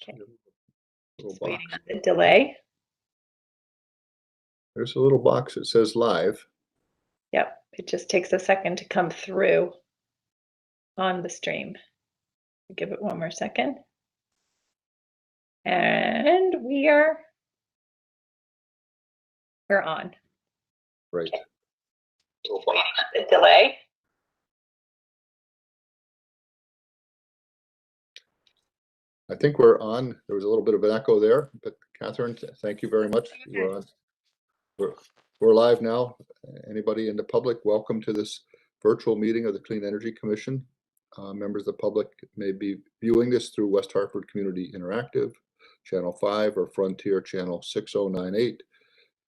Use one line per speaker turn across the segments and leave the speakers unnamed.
Okay.
Little
Just waiting
box.
on the delay.
There's a little box that says live.
Yep, it just takes a second to come through on the stream. Give it one more second. And we're on.
Right.
Okay. Just waiting on the delay.
I think we're on. There was a little bit of an echo there, but Catherine, thank you very much. You're on. We're live now. Anybody in the public, welcome to this virtual meeting of the Clean Energy Commission. Members of the public may be viewing this through West Hartford Community Interactive, Channel 5 or Frontier Channel 6098,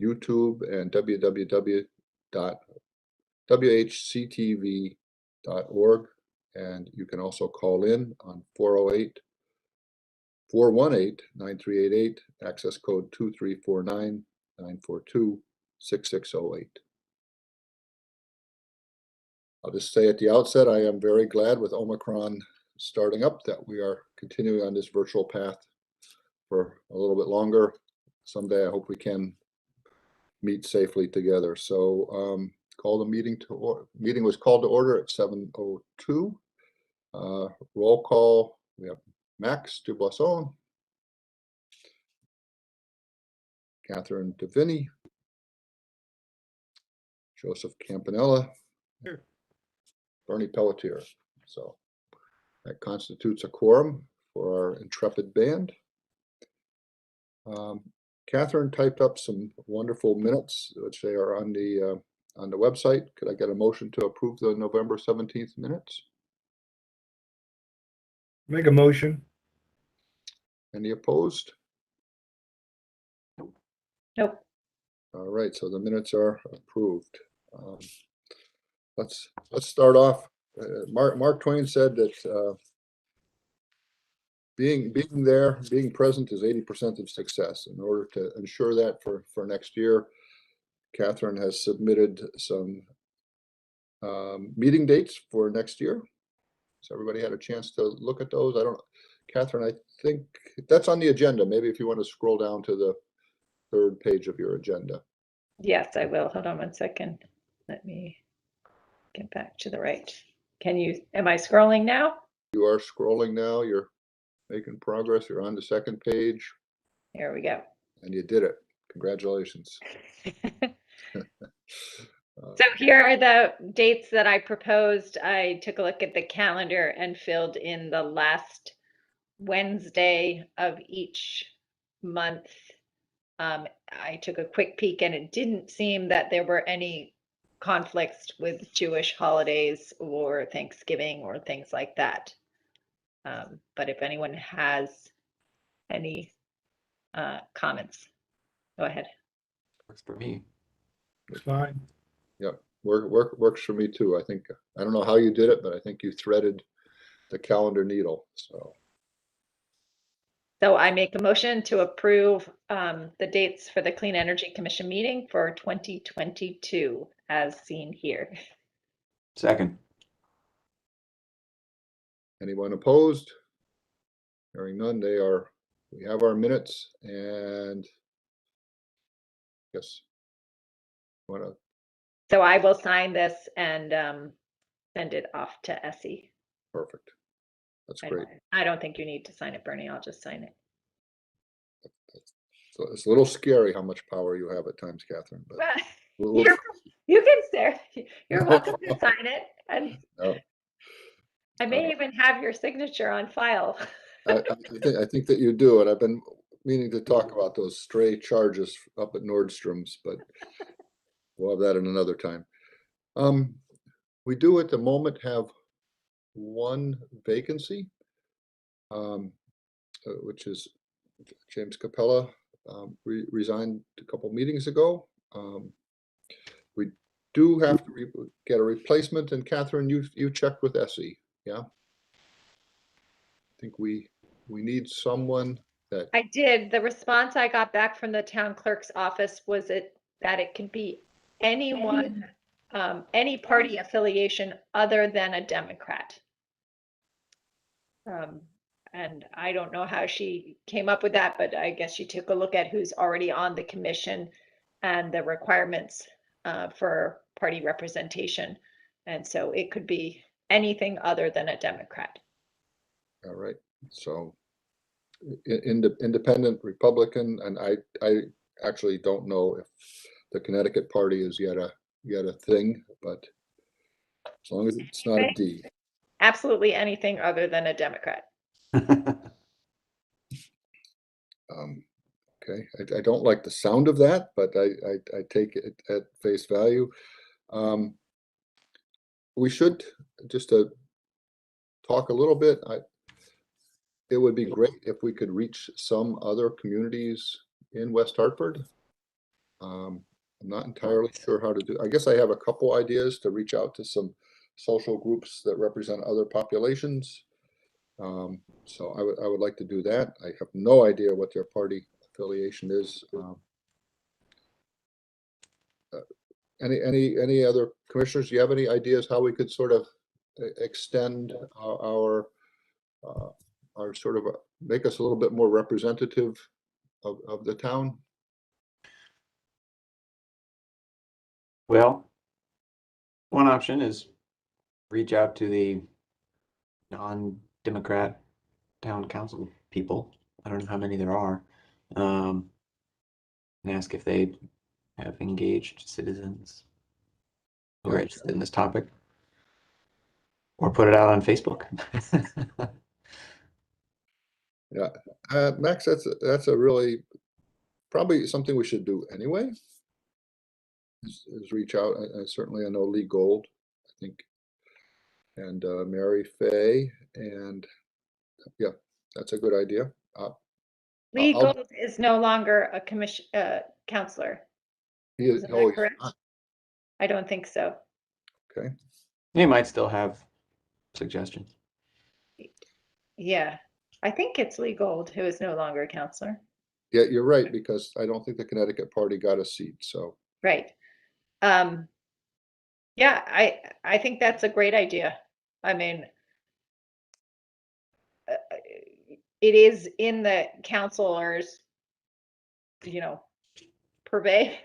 YouTube, and www.whctv.org. And you can also call in on 418-9388, access code 2349-942-6608. I'll just say at the outset, I am very glad with Omicron starting up that we are continuing on this virtual path for a little bit longer. Someday I hope we can meet safely together. So call the meeting to meeting was called to order at 7:02. Roll call. We have Max Duboisson, Catherine DeVinny, Joseph Campanella,
here,
Bernie Pelletier. So that constitutes a quorum for our intrepid band. Catherine typed up some wonderful minutes, which they are on the website. Could I get a motion to approve the November 17th minutes?
make a motion.
Any opposed?
Nope.
All right, so the minutes are approved. Let's start off. Mark Twain said that being there, being present is 80% of success. In order to ensure that for next year, Catherine has submitted some meeting dates for next year. So everybody had a chance to look at those. I don't know, Catherine, I think that's on the agenda. Maybe if you want to scroll down to the third page of your agenda.
Yes, I will. Hold on one second. Let me get back to the right. Am I scrolling now?
You are scrolling now. You're making progress. You're on the second page.
Here we go.
And you did it. Congratulations.
So here are the dates that I proposed. I took a look at the calendar and filled in the last Wednesday of each month. I took a quick peek and it didn't seem that there were any conflicts with Jewish holidays or Thanksgiving or things like that. But if anyone has any comments, go ahead.
Works for me.
It's fine.
Yep, works for me too. I think, I don't know how you did it, but I think you threaded the calendar needle.
So I make a motion to approve the dates for the Clean Energy Commission meeting for 2022 as seen here.
Second.
Anyone opposed? Hearing none, we have our minutes, and yes.
So I will sign this and send it off to Essie.
Perfect. That's great.
I don't think you need to sign it, Bernie. I'll just sign it.
So it's a little scary how much power you have at times, Catherine. But
you can stare. You're welcome to sign it, and I may even have your signature on file.
I think that you do, and I've been meaning to talk about those stray charges up at Nordstrom's, but we'll have that in another time. We do at the moment have one vacancy, which is James Capella resigned a couple meetings ago. We do have to get a replacement, and Catherine, you checked with Essie, yeah? I think we need someone that.
I did. The response I got back from the town clerk's office was that it can be anyone, any party affiliation other than a Democrat. And I don't know how she came up with that, but I guess she took a look at who's already on the commission and the requirements for party representation. And so it could be anything other than a Democrat.
All right, so independent, Republican, and I actually don't know if the Connecticut party is yet a thing, but as long as it's not a D.
Absolutely anything other than a Democrat.
Okay, I don't like the sound of that, but I take it at face value. We should just talk a little bit. It would be great if we could reach some other communities in West Hartford. I'm not entirely sure how to do. I guess I have a couple ideas to reach out to some social groups that represent other populations. So I would like to do that. I have no idea what their party affiliation is. Any other commissioners? Do you have any ideas how we could sort of extend our sort of make us a little bit more representative of the town?
Well, one option is reach out to the non-Democrat town council people. I don't know how many there are. And ask if they have engaged citizens who are
Yeah.
interested in this topic. Or put it out on Facebook.
Yeah, Max, that's a really probably something we should do anyway. Is reach out. Certainly I know Lee Gold, I think, and Mary Fay, and yeah, that's a good idea.
Lee
I'll,
Gold is no longer a commission counselor.
he is,
Isn't
oh,
that correct? I don't think so.
okay.
They might still have suggestions.
Yeah, I think it's Lee Gold who is no longer a counselor.
Yeah, you're right, because I don't think the Connecticut party got a seat, so.
Right. Yeah, I think that's a great idea. I mean, it is in the counselor's, purvey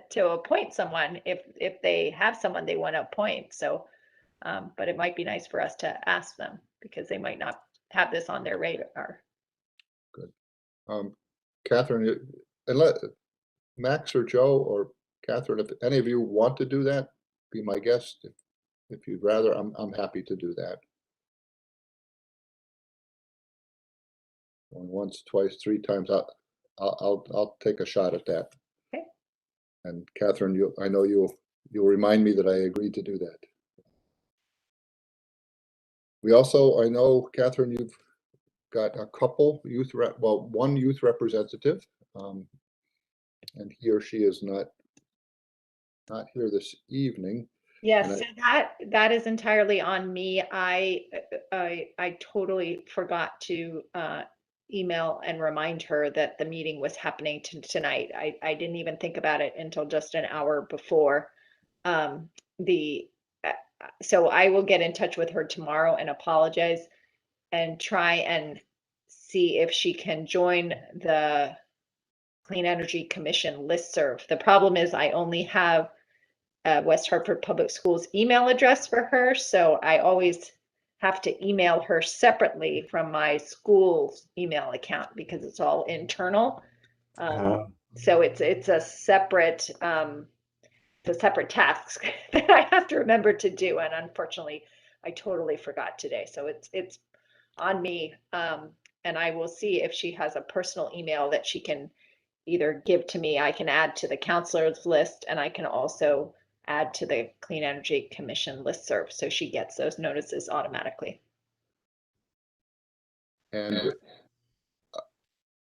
to appoint someone if they have someone they want to appoint. So, but it might be nice for us to ask them because they might not have this on their radar.
Good. Catherine, and let Max or Joe or Catherine, if any of you want to do that, be my guest. If you'd rather, I'm happy to do that. Going once, twice, three times, I'll take a shot at that.
Okay.
And Catherine, I know you'll remind me that I agreed to do that. We also, I know, Catherine, you've got a couple one youth representative, and he or she is not here this evening.
Yes,
And
so that is entirely on me. I totally forgot to email and remind her that the meeting was happening tonight. I didn't even think about it until just an hour before. So I will get in touch with her tomorrow and apologize and try and see if she can join the Clean Energy Commission listserv. The problem is I only have West Hartford Public Schools email address for her, so I always have to email her separately from my school's email account because it's all internal. So it's a separate task that I have to remember to do, and unfortunately, I totally forgot today. So it's on me, and I will see if she has a personal email that she can either give to me. I can add to the counselors list, and I can also add to the Clean Energy Commission listserv, so she gets those notices automatically.
And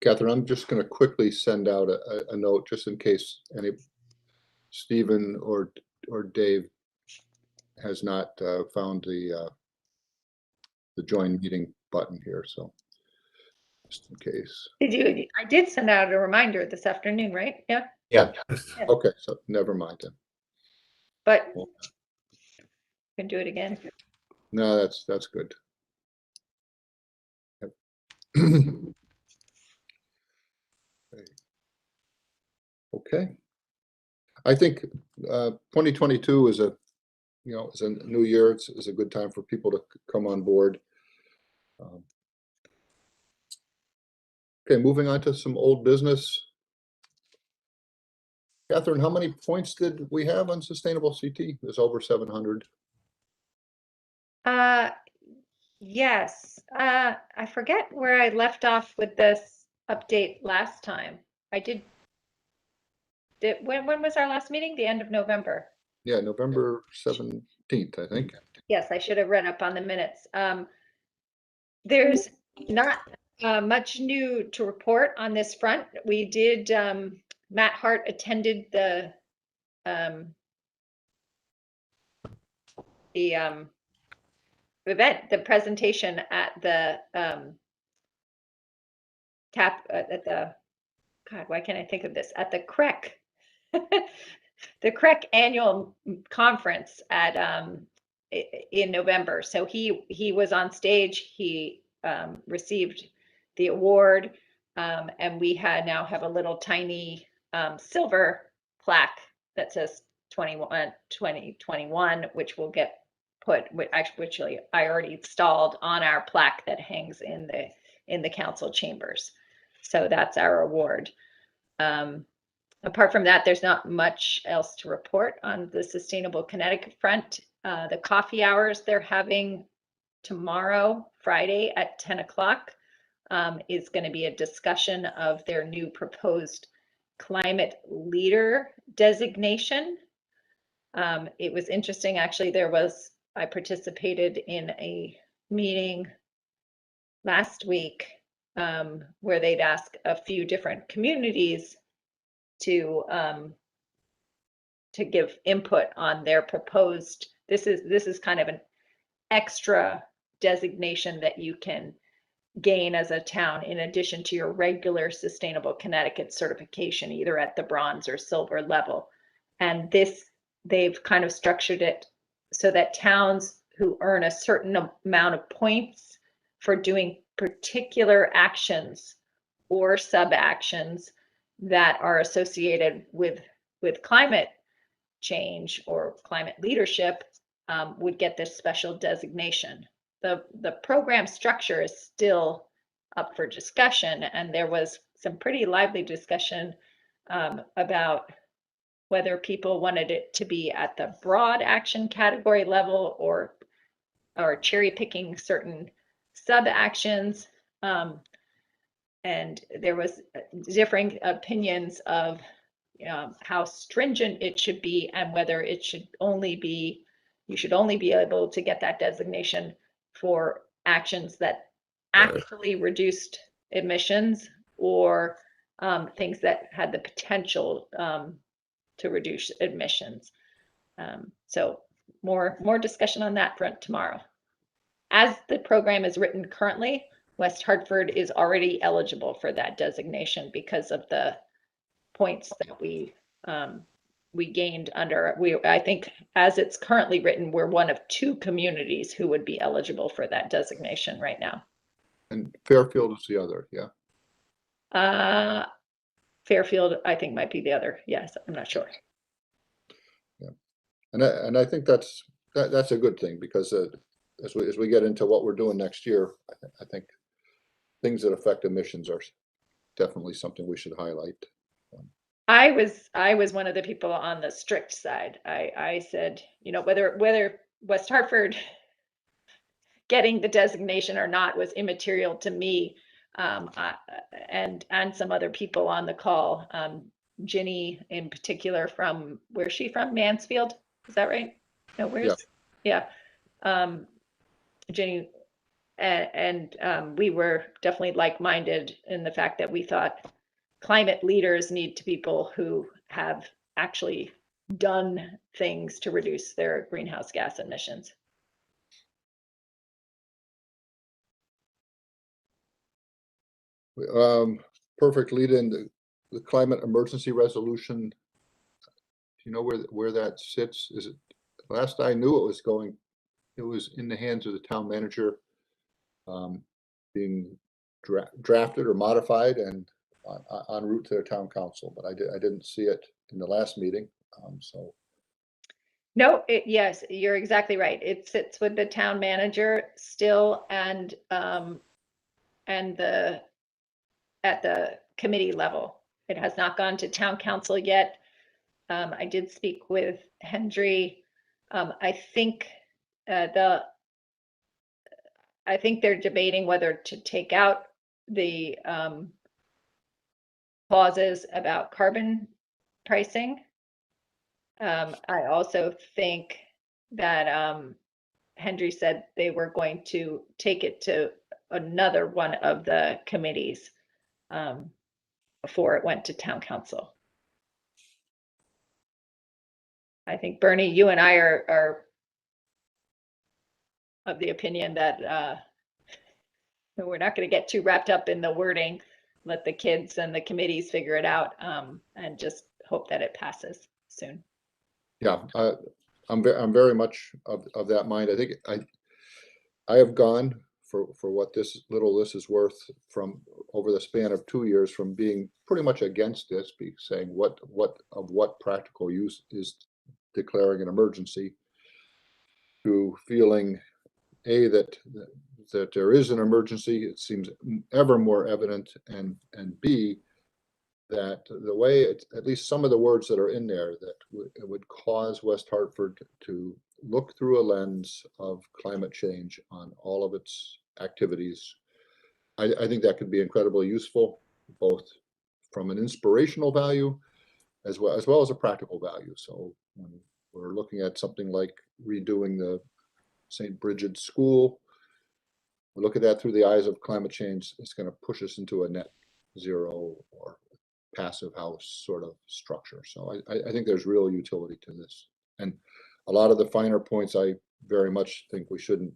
Catherine, I'm just going to quickly send out a note just in case any Stephen or Dave has not found the join meeting button here. So just in case.
I did send out a reminder this afternoon, right? Yeah.
Yeah. Okay. So never mind then.
But you can do it again.
No, that's good. Okay. I think 2022 is a new year. It's a good time for people to come on board. Okay, moving on to some old business. Catherine, how many points did we have on sustainable CT? There's over 700.
Yes. I forget where I left off with this update last time. I did. When was our last meeting? The end of November.
Yeah, November 17th, I think.
Yes, I should have read up on the minutes. There's not much new to report on this front. We did, Matt Hart attended the event, the presentation at the God, why can't I think of this? At the CREC, the CREC annual conference at in November. So he was on stage. He received the award, and we now have a little tiny silver plaque that says 2021, which will get put, actually I already installed on our plaque that hangs in the council chambers. So that's our award. Apart from that, there's not much else to report on the Sustainable Connecticut front. The coffee hours they're having tomorrow, Friday at 10 o'clock, is going to be a discussion of their new proposed climate leader designation. It was interesting, actually. I participated in a meeting last week where they'd ask a few different communities to give input on their proposed. This is kind of an extra designation that you can gain as a town in addition to your regular Sustainable Connecticut certification, either at the bronze or silver level. And they've kind of structured it so that towns who earn a certain amount of points for doing particular actions or sub-actions that are associated with climate change or climate leadership would get this special designation. The program structure is still up for discussion, and there was some pretty lively discussion about whether people wanted it to be at the broad action category level or cherry picking certain sub actions. And there was differing opinions of how stringent it should be and whether it should only be, you should only be able to get that designation for actions that actually reduced emissions or things that had the potential to reduce emissions. So more discussion on that front tomorrow. As the program is written currently, West Hartford is already eligible for that designation because of the points that we gained under. I think as it's currently written, we're one of 2 communities who would be eligible for that designation right now.
And Fairfield is the other, yeah.
Fairfield, I think, might be the other. Yes, I'm not sure.
Yeah, and I think that's a good thing, because as we get into what we're doing next year, I think things that affect emissions are definitely something we should highlight.
I was one of the people on the strict side. I said, whether West Hartford getting the designation or not was immaterial to me, and some other people on the call. Ginny in particular, from where's she from? Mansfield, is that right? No, where's? Yeah. Ginny and we were definitely like-minded in the fact that we thought climate leaders need to be people who have actually done things to reduce their greenhouse gas emissions.
Perfect lead in the climate emergency resolution. Do you know where that sits? Is it, last I knew it was in the hands of the town manager, being drafted or modified and en route to their town council, but I didn't see it in the last meeting. So
No, yes, you're exactly right. It sits with the town manager still and at the committee level. It has not gone to town council yet. I did speak with Hendry. I think they're debating whether to take out the clauses about carbon pricing. I also think that Hendry said they were going to take it to another one of the committees before it went to town council. I think, Bernie, you and I are of the opinion that we're not going to get too wrapped up in the wording. Let the kids and the committees figure it out, and just hope that it passes soon.
yeah, I'm very much of that mind. I think I have gone for what this is worth from over the span of 2 years from being pretty much against this, saying what practical use is declaring an emergency, to feeling that there is an emergency. It seems ever more evident, and B, that the way at least some of the words that are in there, that it would cause West Hartford to look through a lens of climate change on all of its activities. I think that could be incredibly useful, both from an inspirational value as well as a practical value. So when we're looking at something like redoing the St. Bridget's School, we look at that through the eyes of climate change. It's going to push us into a net zero or passive house sort of structure. So I think there's real utility to this. And a lot of the finer points, I very much think we shouldn't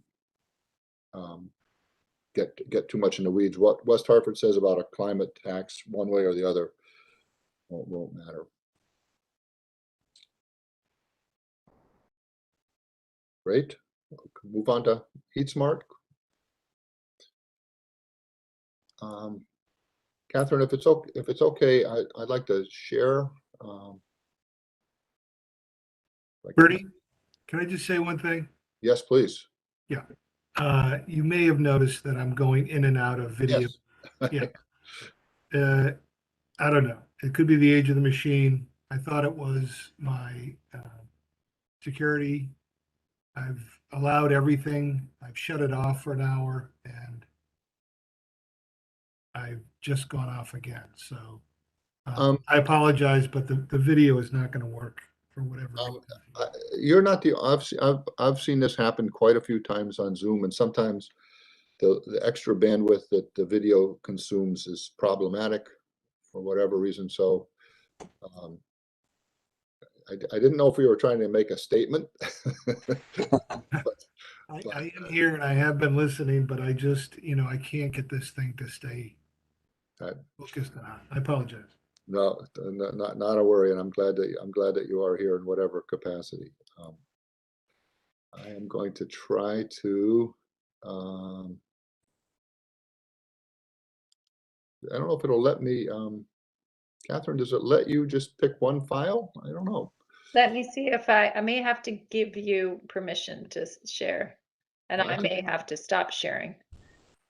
get too much in the weeds. What West Hartford says about a climate tax, one way or the other, won't matter. Great. Move on to Heat Smart. Catherine, if it's okay, I'd like to share.
Bernie, can I just say one thing?
Yes, please.
Yeah. You may have noticed that I'm going in and out of video.
Yes.
Yeah. I don't know. It could be the age of the machine. I thought it was my security. I've allowed everything. I've shut it off for an hour and I've just gone off again. So I apologize, but the video is not going to work for whatever reason.
You're not the I've seen this happen quite a few times on Zoom, and sometimes the extra bandwidth that the video consumes is problematic for whatever reason. So I didn't know if we were trying to make a statement.
I am here and I have been listening, but I just, I can't get this thing to stay focused on. I apologize.
No, not a worry, and I'm glad that you are here in whatever capacity. I am going to try to. I don't know if it'll let me. Catherine, does it let you just pick one file? I don't know.
Let me see if I may have to give you permission to share, and I may have to stop sharing.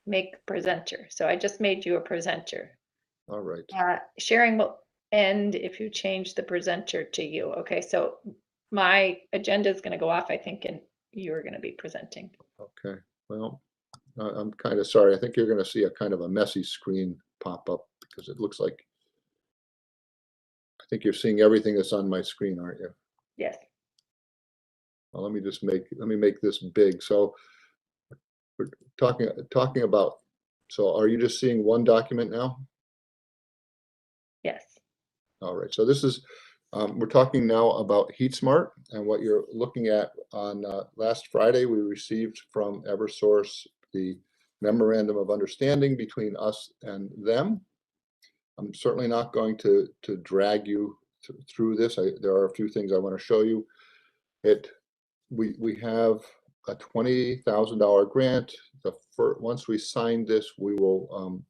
Make presenter. So I just made you a presenter.
All right.
Sharing will end if you change the presenter to you. Okay, so my agenda is going to go off, I think, and you're going to be presenting.
Okay. Well, I'm kind of sorry. I think you're going to see a kind of a messy screen pop up because it looks like. I think you're seeing everything that's on my screen, aren't you?
Yes.
Well, let me make this big. So we're talking about. So are you just seeing one document now?
Yes.
All right. So this is. We're talking now about Heat Smart, and what you're looking at on last Friday, we received from Eversource the memorandum of understanding between us and them. I'm certainly not going to drag you through this. There are a few things I want to show you. We have a $20,000 grant once we sign this, we will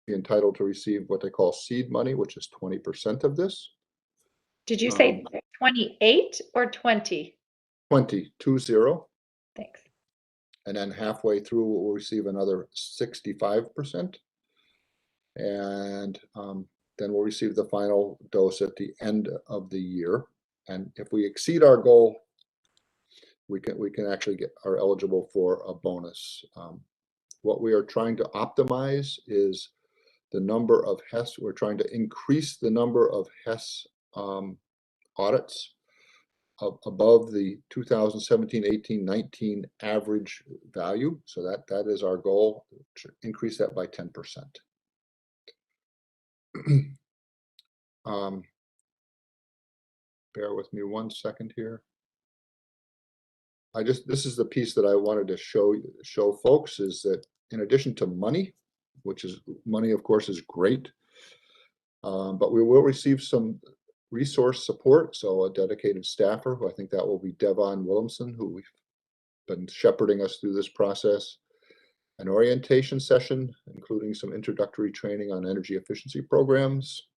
be entitled to receive what they call seed money, which is 20% of this.
Did you say 28 or 20?
20.
Thanks.
And then halfway through, we'll receive another 65%. And then we'll receive the final dose at the end of the year. And if we exceed our goal, we can actually are eligible for a bonus. What we are trying to optimize is the number of HES. We're trying to increase the number of HES audits above the 2017, 18, 19 average value. So that is our goal, to increase that by 10%. Bear with me 1 second here. This is the piece that I wanted to show folks, is that in addition to money, which is money, of course, is great, but we will receive some resource support. So a dedicated staffer, who I think that will be Devon Williamson, who we've been shepherding us through this process. An orientation session, including some introductory training on energy efficiency programs.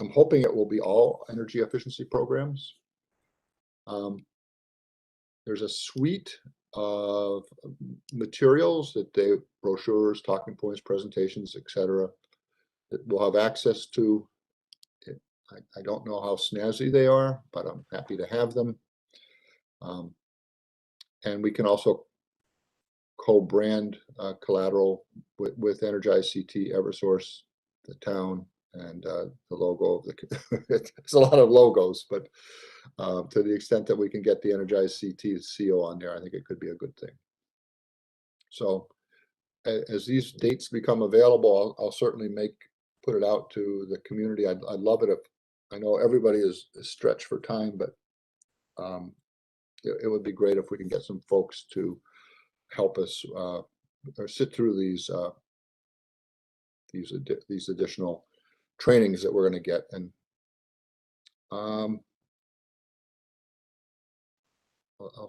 I'm hoping it will be all energy efficiency programs. There's a suite of materials that brochures, talking points, presentations, etc., that we'll have access to. I don't know how snazzy they are, but I'm happy to have them. And we can also co-brand collateral with Energize CT, Eversource, the town, and the logo of the. It's a lot of logos, but to the extent that we can get the Energize CT CO on there, I think it could be a good thing. So as these dates become available, I'll certainly put it out to the community. I'd love it if, I know everybody is stretched for time, but it would be great if we can get some folks to help us or sit through these additional trainings that we're going to get. And I'll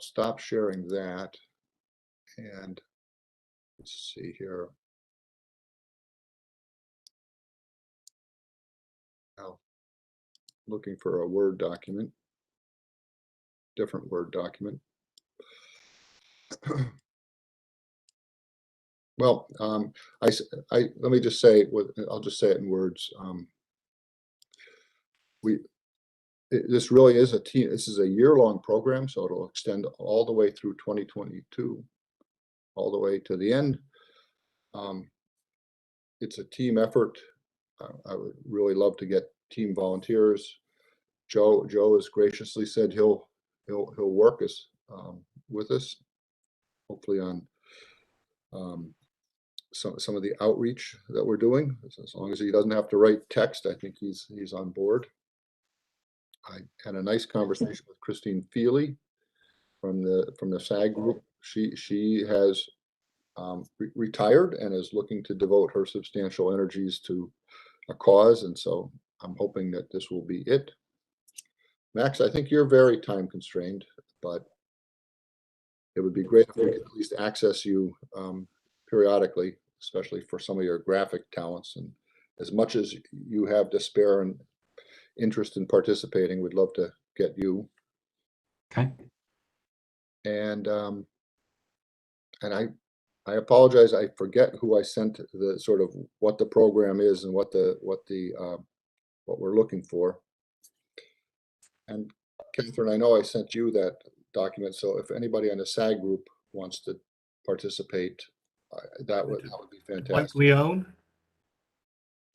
stop sharing that, and let's see here. Now, looking for a Word document, different Word document. Well, let me just say, I'll just say it in words. This really is a team. This is a year-long program, so it'll extend all the way through 2022, all the way to the end. It's a team effort. I would really love to get team volunteers. Joe has graciously said he'll work with us, hopefully on some of the outreach that we're doing. As long as he doesn't have to write text, I think he's on board. I had a nice conversation with Christine Feely from the SAG group. She has retired and is looking to devote her substantial energies to a cause, and so I'm hoping that this will be it. Max, I think you're very time constrained, but it would be great if we could at least access you periodically, especially for some of your graphic talents. And as much as you have to spare and interest in participating, we'd love to get you.
Okay.
And I apologize, I forget who I sent the sort of what the program is and what we're looking for. And Catherine, I know I sent you that document, so if anybody on the SAG group wants to participate, that would be fantastic.
Mike Leone?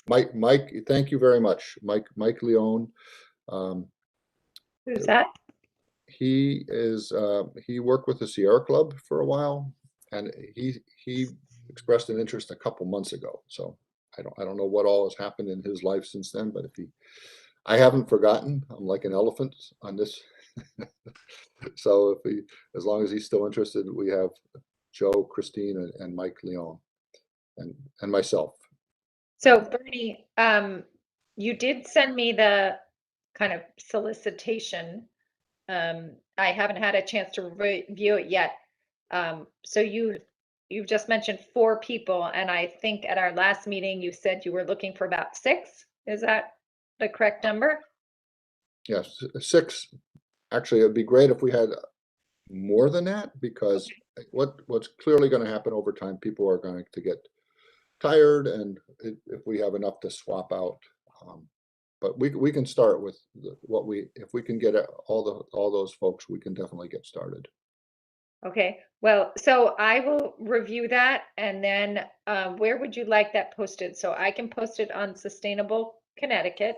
Mike, thank you very much. Mike Leone.
Who's that?
He worked with the Sierra Club for a while, and he expressed an interest a couple months ago. So I don't know what all has happened in his life since then, but I haven't forgotten. I'm like an elephant on this. So as long as he's still interested, we have Joe, Christine, and Mike Leone, and myself.
So Bernie, you did send me the kind of solicitation. I haven't had a chance to review it yet. So you you've just mentioned 4 people, and I think at our last meeting, you said you were looking for about 6. Is that the correct number?
Yes, 6. Actually, it'd be great if we had more than that, because what's clearly going to happen over time, people are going to get tired, and if we have enough to swap out. But we can start with if we can get all those folks, we can definitely get started.
Okay, well, so I will review that, and then where would you like that posted? So I can post it on Sustainable Connecticut,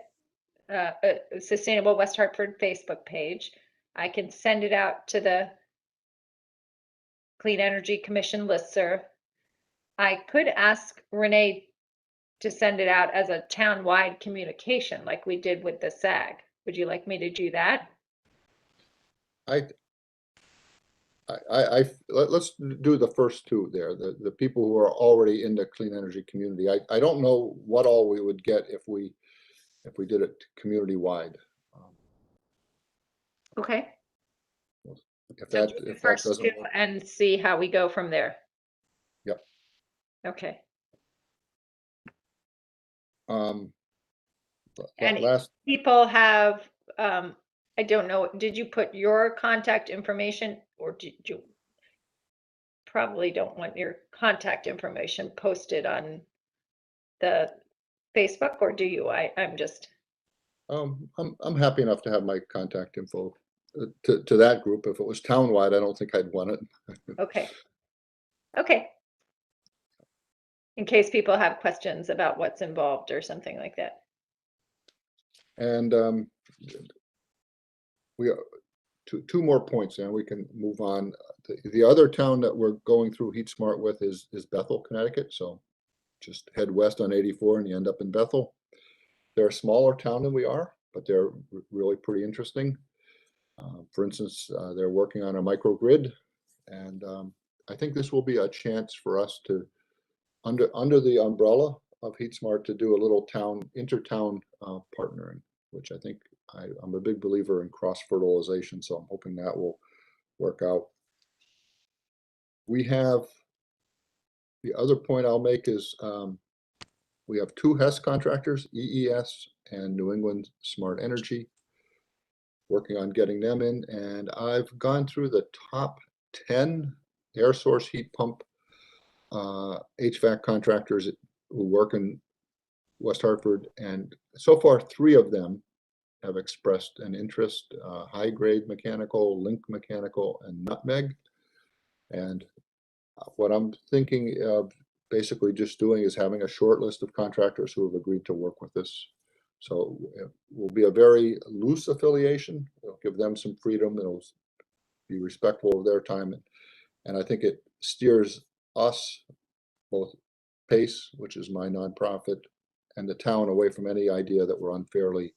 Sustainable West Hartford Facebook page. I can send it out to the Clean Energy Commission listserv. I could ask Renee to send it out as a town-wide communication like we did with the SAG. Would you like me to do that?
Let's do the first 2 there, the people who are already in the clean energy community. I don't know what all we would get if we did it community wide.
Okay.
If
So
that
do the
if that
first
doesn't
2
work,
and see how we go from there.
Yep.
Okay. And
last
people have, I don't know, did you put your contact information, or did you probably don't want your contact information posted on the Facebook, or do you? I'm just,
I'm happy enough to have my contact info to that group. If it was townwide, I don't think I'd want it.
okay. Okay. In case people have questions about what's involved or something like that.
And we two more points, and we can move on. The other town that we're going through Heat Smart with is Bethel, Connecticut. So just head west on 84 and you end up in Bethel. They're a smaller town than we are, but they're really pretty interesting. For instance, they're working on a microgrid, and I think this will be a chance for us to, under the umbrella of Heat Smart, to do a little intertown partnering, which I think I'm a big believer in cross-fertilization, so I'm hoping that will work out. We have, the other point I'll make is we have 2 HES contractors, EES and New England Smart Energy, working on getting them in. And I've gone through the top 10 air source heat pump HVAC contractors who work in West Hartford. And so far, 3 of them have expressed an interest, High Grade Mechanical, Link Mechanical, and Nutmeg. And what I'm thinking of basically just doing is having a short list of contractors who have agreed to work with us. So it will be a very loose affiliation. It'll give them some freedom. It'll be respectful of their time. And I think it steers us, both PACE, which is my nonprofit, and the town away from any idea that we're unfairly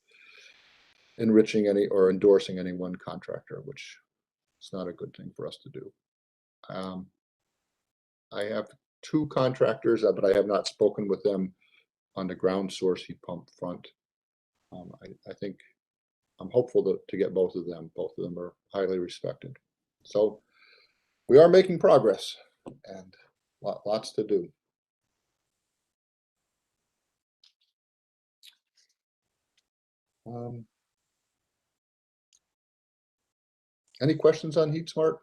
enriching any or endorsing any one contractor, which is not a good thing for us to do. I have 2 contractors, but I have not spoken with them on the ground source heat pump front. I think I'm hopeful to get both of them. Both of them are highly respected. So we are making progress, and lots to do. Any questions on Heat Smart?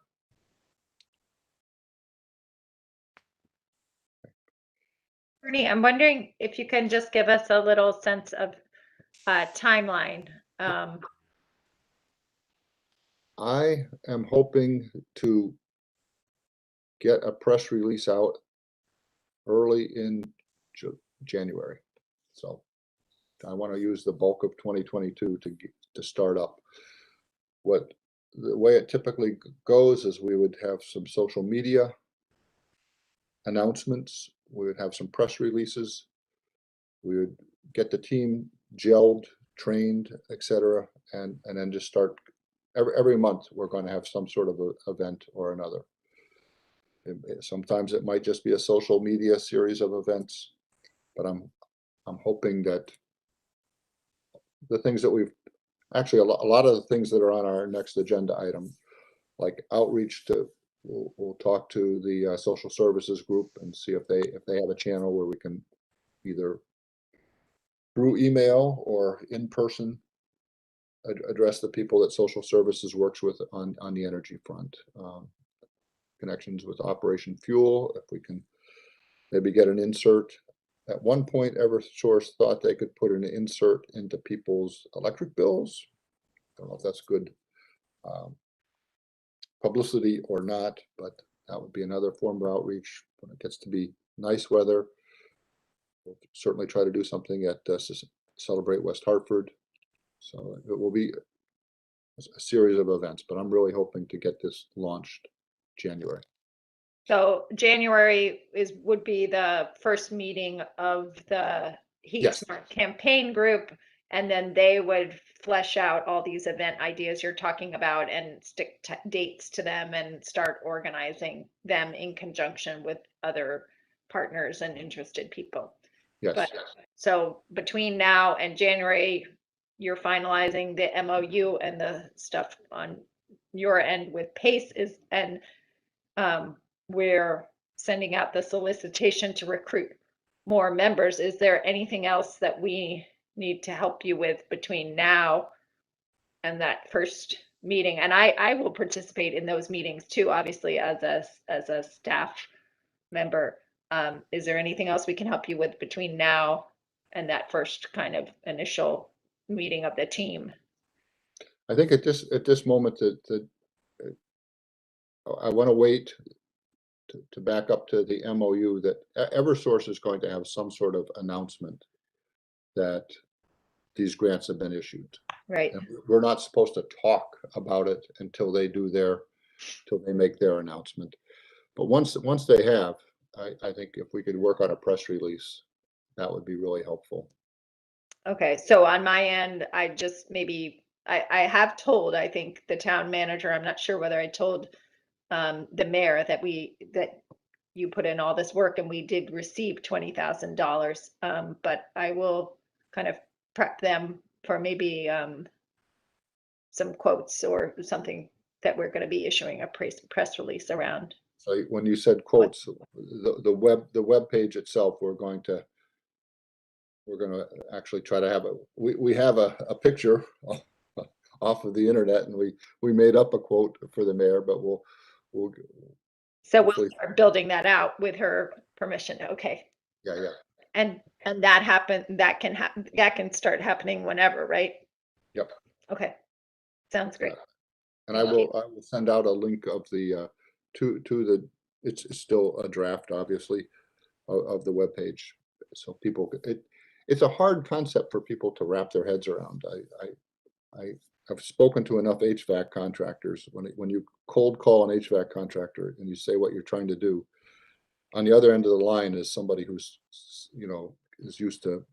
Bernie, I'm wondering if you can just give us a little sense of timeline.
I am hoping to get a press release out early in January. So I want to use the bulk of 2022 to start up. The way it typically goes is we would have some social media announcements. We would have some press releases. We would get the team gelled, trained, etc., and then just start. Every month we're going to have some sort of a event or another. Sometimes it might just be a social media series of events, but I'm hoping that the things that we've actually a lot of the things that are on our next agenda item, like outreach to we'll talk to the social services group and see if they have a channel where we can either through email or in person address the people that social services works with on the energy front. Connections with Operation Fuel, if we can maybe get an insert. At one point, Eversource thought they could put an insert into people's electric bills. Don't know if that's good publicity or not, but that would be another form of outreach. When it gets to be nice weather, we'll certainly try to do something at Celebrate West Hartford. So it will be a series of events, but I'm really hoping to get this launched January.
So January would be the first meeting of the Heat
Yes.
Smart campaign group, and then they would flesh out all these event ideas you're talking about and stick dates to them and start organizing them in conjunction with other partners and interested people.
Yes.
But so between now and January, you're finalizing the MOU and the stuff on your end with PACE and we're sending out the solicitation to recruit more members. Is there anything else that we need to help you with between now and that first meeting? And I will participate in those meetings too, obviously as a staff member. Is there anything else we can help you with between now and that first kind of initial meeting of the team?
I think at this moment I want to wait to back up to the MOU that Eversource is going to have some sort of announcement that these grants have been issued.
Right.
And we're not supposed to talk about it until they make their announcement. But once they have, I think if we could work on a press release, that would be really helpful.
Okay, so on my end, I just maybe I have told, I think the town manager, I'm not sure whether I told the mayor that you put in all this work and we did receive $20,000. But I will kind of prep them for maybe some quotes or something that we're going to be issuing a press release around.
So when you said quotes, the web page itself, we're going to actually try to have we have a picture off of the internet, and we made up a quote for the mayor, but we'll
so we'll start building that out with her permission. Okay.
Yeah.
And that can start happening whenever, right?
Yep.
Okay. Sounds great.
And I will send out a link of the to the it's still a draft, obviously, of the webpage, so people it's a hard concept for people to wrap their heads around. I've spoken to enough HVAC contractors. When you cold call an HVAC contractor and you say what you're trying to do, on the other end of the line is somebody who's is used to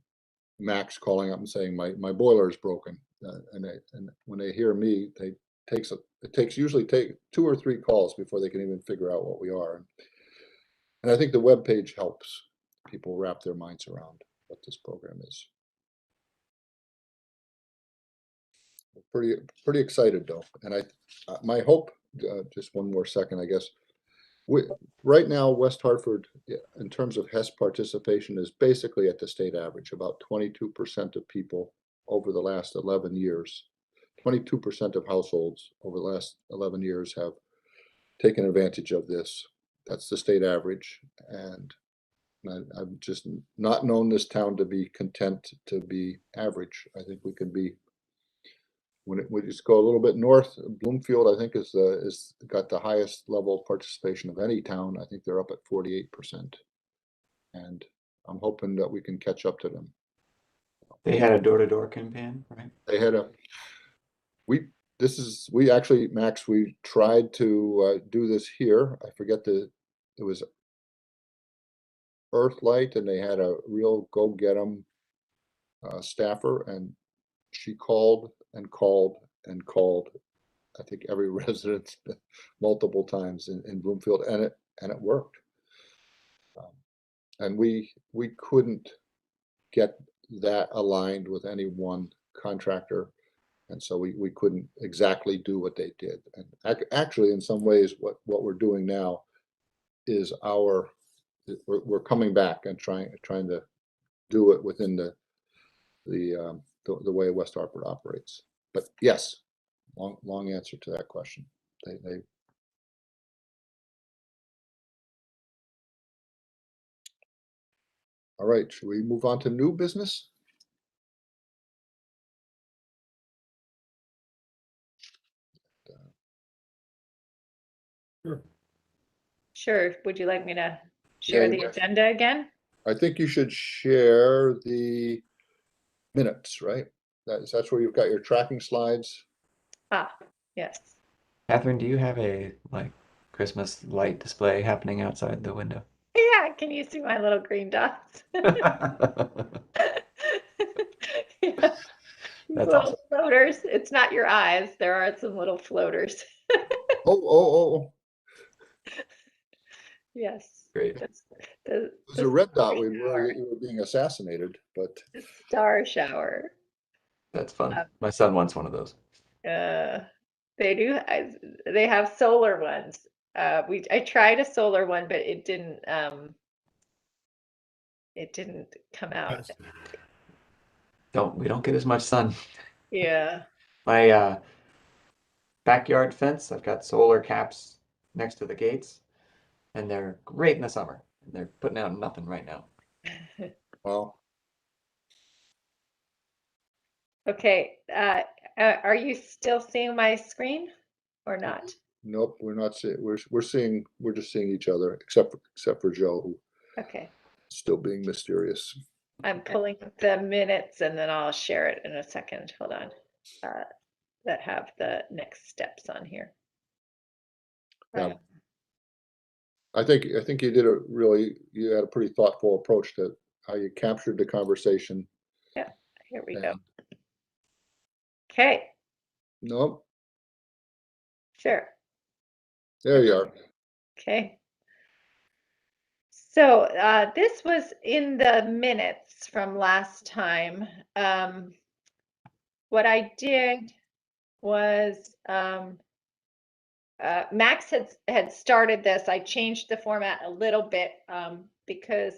Max calling up and saying my boiler is broken, and when they hear me, it takes usually 2 or 3 calls before they can even figure out what we are. And I think the web page helps people wrap their minds around what this program is. Pretty excited though, and my hope. Just one more second, I guess. Right now, West Hartford, in terms of HES participation, is basically at the state average. About 22% of people over the last 11 years, 22% of households over the last 11 years have taken advantage of this. That's the state average, and I've just not known this town to be content to be average. I think we can be. When we just go a little bit north, Bloomfield, I think, is got the highest level of participation of any town. I think they're up at 48%, and I'm hoping that we can catch up to them.
They had a door-to-door campaign, right?
They had we actually, Max, we tried to do this here. I forget it was Earthlight, and they had a real go-get-em staffer, and she called and called and called, I think, every resident multiple times in Bloomfield, and it worked. And we couldn't get that aligned with any one contractor. And so we couldn't exactly do what they did. And actually, in some ways, what we're doing now is we're coming back and trying to do it within the way West Hartford operates. But yes, long answer to that question. They All right, should we move on to new business?
Sure.
Sure. Would you like me to share the
Yeah.
agenda again?
I think you should share the minutes, right? That's where you've got your tracking slides.
Ah, yes.
Catherine, do you have a like Christmas light display happening outside the window?
Yeah, can you see my little green dots? Yeah. These
That's
little
awesome.
floaters. It's not your eyes. There are some little floaters.
Oh.
Yes.
Great.
There's a red dot. We worry you were being assassinated, but
star shower.
That's fun. My son wants one of those.
They do. They have solar ones. I tried a solar one, but it didn't come out.
We don't get as much sun.
Yeah.
My backyard fence, I've got solar caps next to the gates, and they're great in the summer. And they're putting out nothing right now.
well,
Okay. Are you still seeing my screen or not?
nope, we're not seeing. We're just seeing each other, except for Joe, who's
Okay.
still being mysterious.
I'm pulling the minutes and then I'll share it in a second. Hold on. That have the next steps on here.
Yeah. I think you had a pretty thoughtful approach to how you captured the conversation.
Yeah, here we go. Okay,
Nope,
sure.
there you are.
Okay. So this was in the minutes from last time. What I did was Max had started this. I changed the format a little bit because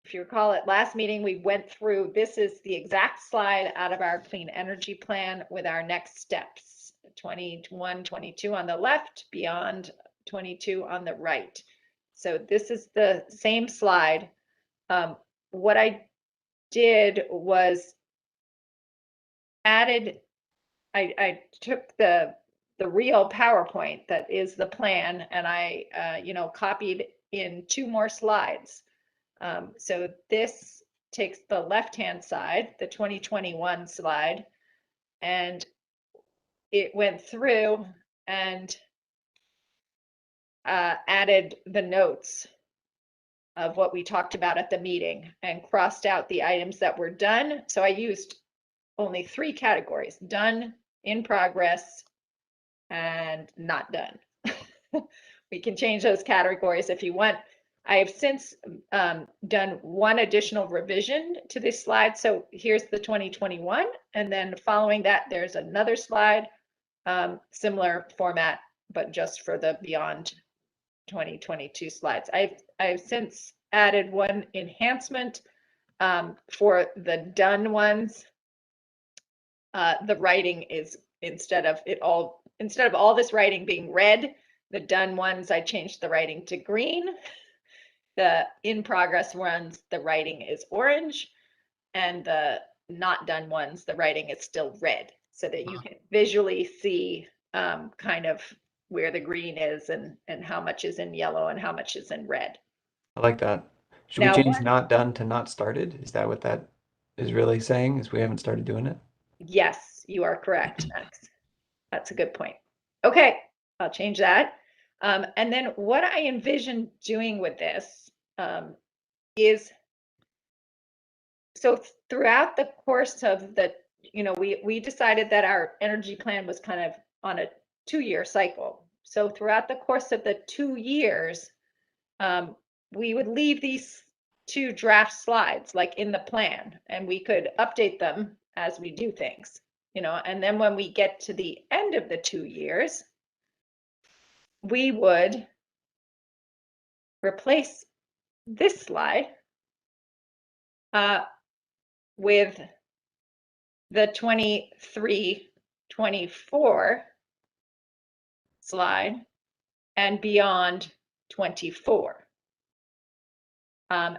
if you recall at last meeting, we went through, this is the exact slide out of our clean energy plan with our next steps, 21, 22 on the left, beyond 22 on the right. So this is the same slide. What I did was I took the real PowerPoint that is the plan and I, copied in 2 more slides. So this takes the left-hand side, the 2021 slide, and it went through and added the notes of what we talked about at the meeting and crossed out the items that were done. So I used only 3 categories: done, in progress, and not done. We can change those categories if you want. I have since done 1 additional revision to this slide. So here's the 2021, and then following that, there's another slide, similar format, but just for the beyond 2022 slides. I've since added 1 enhancement for the done ones. The writing is instead of all this writing being red, the done ones, I changed the writing to green. The in progress ones, the writing is orange, and the not done ones, the writing is still red, so that you can visually see kind of where the green is and how much is in yellow and how much is in red.
I like that. Should
Now,
we change not done to not started? Is that what that is really saying? Is we haven't started doing it?
Yes, you are correct, Max. That's a good point. Okay, I'll change that. And then what I envision doing with this is, so throughout the course of the, we decided that our energy plan was kind of on a 2-year cycle. So throughout the course of the 2 years, we would leave these 2 draft slides like in the plan, and we could update them as we do things, and then when we get to the end of the 2 years, we would replace this slide with the 23-24 slide and beyond 24. And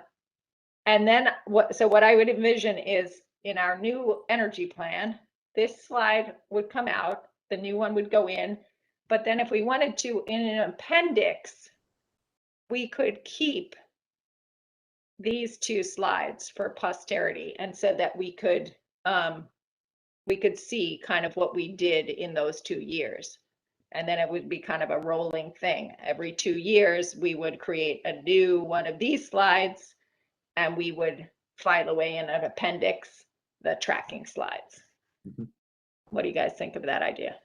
then what I would envision is in our new energy plan, this slide would come out, the new one would go in, but then if we wanted to, in an appendix, we could keep these 2 slides for posterity, and so that we could see kind of what we did in those 2 years. And then it would be kind of a rolling thing. Every 2 years, we would create a new one of these slides, and we would file away in an appendix the tracking slides.
Mhm.
What do you guys think of that idea?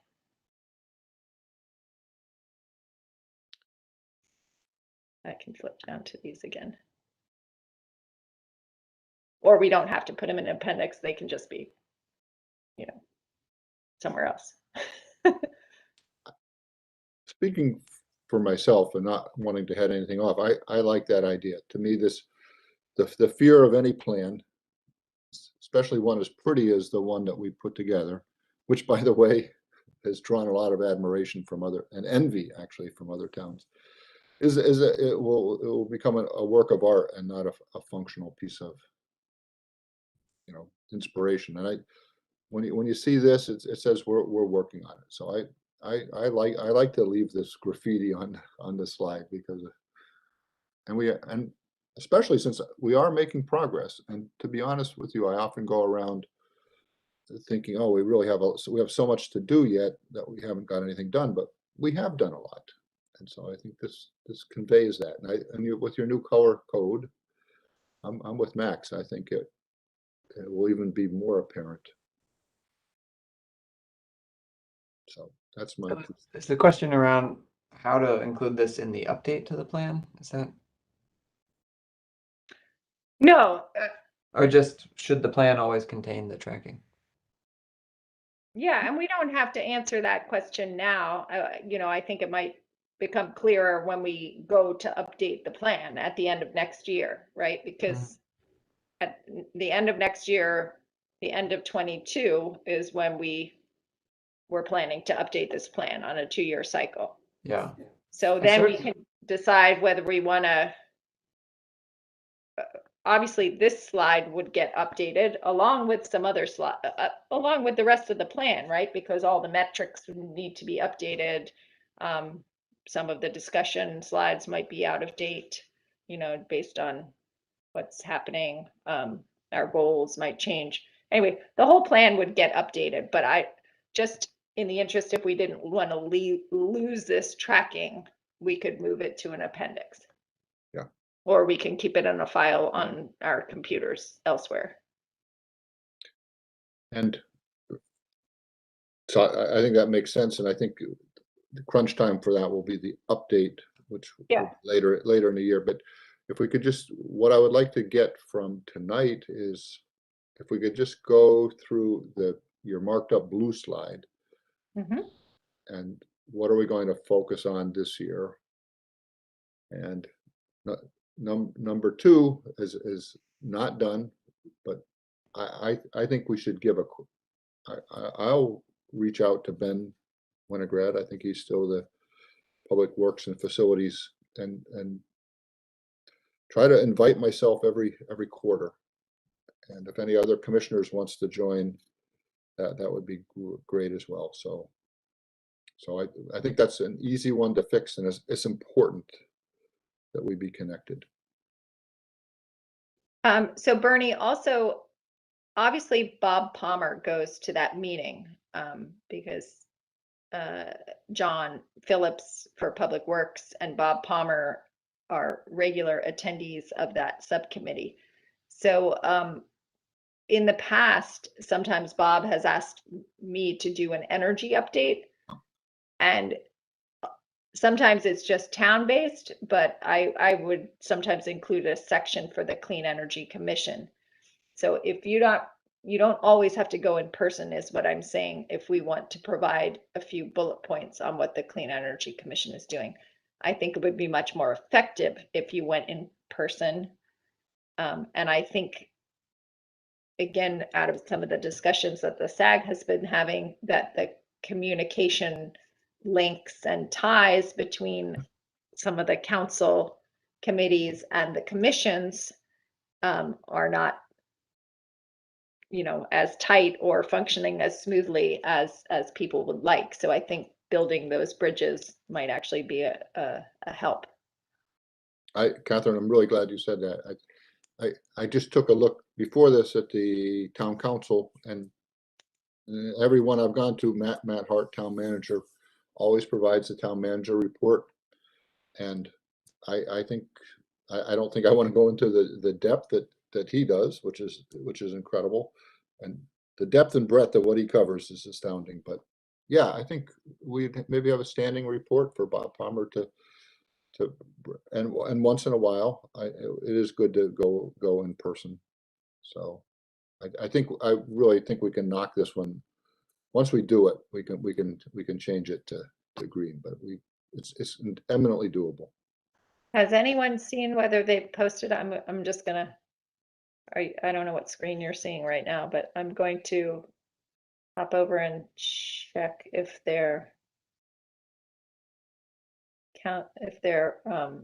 I can flip down to these again. Or we don't have to put them in an appendix. They can just be, somewhere else.
Speaking for myself and not wanting to head anything off, I like that idea. To me, the fear of any plan, especially one as pretty as the one that we put together, which, by the way, has drawn a lot of admiration from and envy actually from other towns, it will become a work of art and not a functional piece of inspiration. And when you see this, it says we're working on it. So I like to leave this graffiti on the slide because, and especially since we are making progress. And to be honest with you, I often go around thinking, oh, we really have so much to do yet that we haven't got anything done, but we have done a lot. And so I think this conveys that. And with your new color code, I'm with Max. I think it will even be more apparent. So that's my.
Is the question around how to include this in the update to the plan? Is that?
No.
Or just should the plan always contain the tracking?
Yeah, and we don't have to answer that question now. I think it might become clearer when we go to update the plan at the end of next year, right? Because at the end of next year, the end of 22 is when we were planning to update this plan on a 2-year cycle.
Yeah.
So then we can decide whether we want to, obviously this slide would get updated along with some other slide, along with the rest of the plan, right? Because all the metrics need to be updated. Some of the discussion slides might be out of date, based on what's happening. Our goals might change. Anyway, the whole plan would get updated, but I just, in the interest, if we didn't want to lose this tracking, we could move it to an appendix.
Yeah.
Or we can keep it in a file on our computers elsewhere.
And so I think that makes sense. And I think the crunch time for that will be the update, which later in the year. But if we could what I would like to get from tonight is if we could just go through your marked up blue slide.
Mm-hmm.
And what are we going to focus on this year? And number 2 is not done, but I think we should give I'll reach out to Ben Winograd. I think he's still the Public Works and Facilities, and try to invite myself every quarter. And if any other commissioners wants to join, that would be great as well. So I think that's an easy one to fix, and it's important that we be connected.
So Bernie, also, obviously Bob Palmer goes to that meeting because John Phillips for Public Works and Bob Palmer are regular attendees of that subcommittee. So in the past, sometimes Bob has asked me to do an energy update, and sometimes it's just town-based, but I would sometimes include a section for the Clean Energy Commission. So if you don't you don't always have to go in person is what I'm saying if we want to provide a few bullet points on what the Clean Energy Commission is doing. I think it would be much more effective if you went in person. And I think, again, out of some of the discussions that the SAG has been having, that the communication links and ties between some of the council committees and the commissions are not, as tight or functioning as smoothly as people would like. So I think building those bridges might actually be a help.
Catherine, I'm really glad you said that. I just took a look before this at the town council, and everyone I've gone to, Matt Hart, town manager, always provides the town manager report. And I think, I don't think I want to go into the depth that he does, which is incredible. And the depth and breadth of what he covers is astounding. But yeah, I think we maybe have a standing report for Bob Palmer and once in a while, it is good to go in person. So I really think we can knock this one. Once we do it, we can change it to green, but it's eminently doable.
Has anyone seen whether they've posted? I'm just gonna, I don't know what screen you're seeing right now, but I'm going to hop over and check if their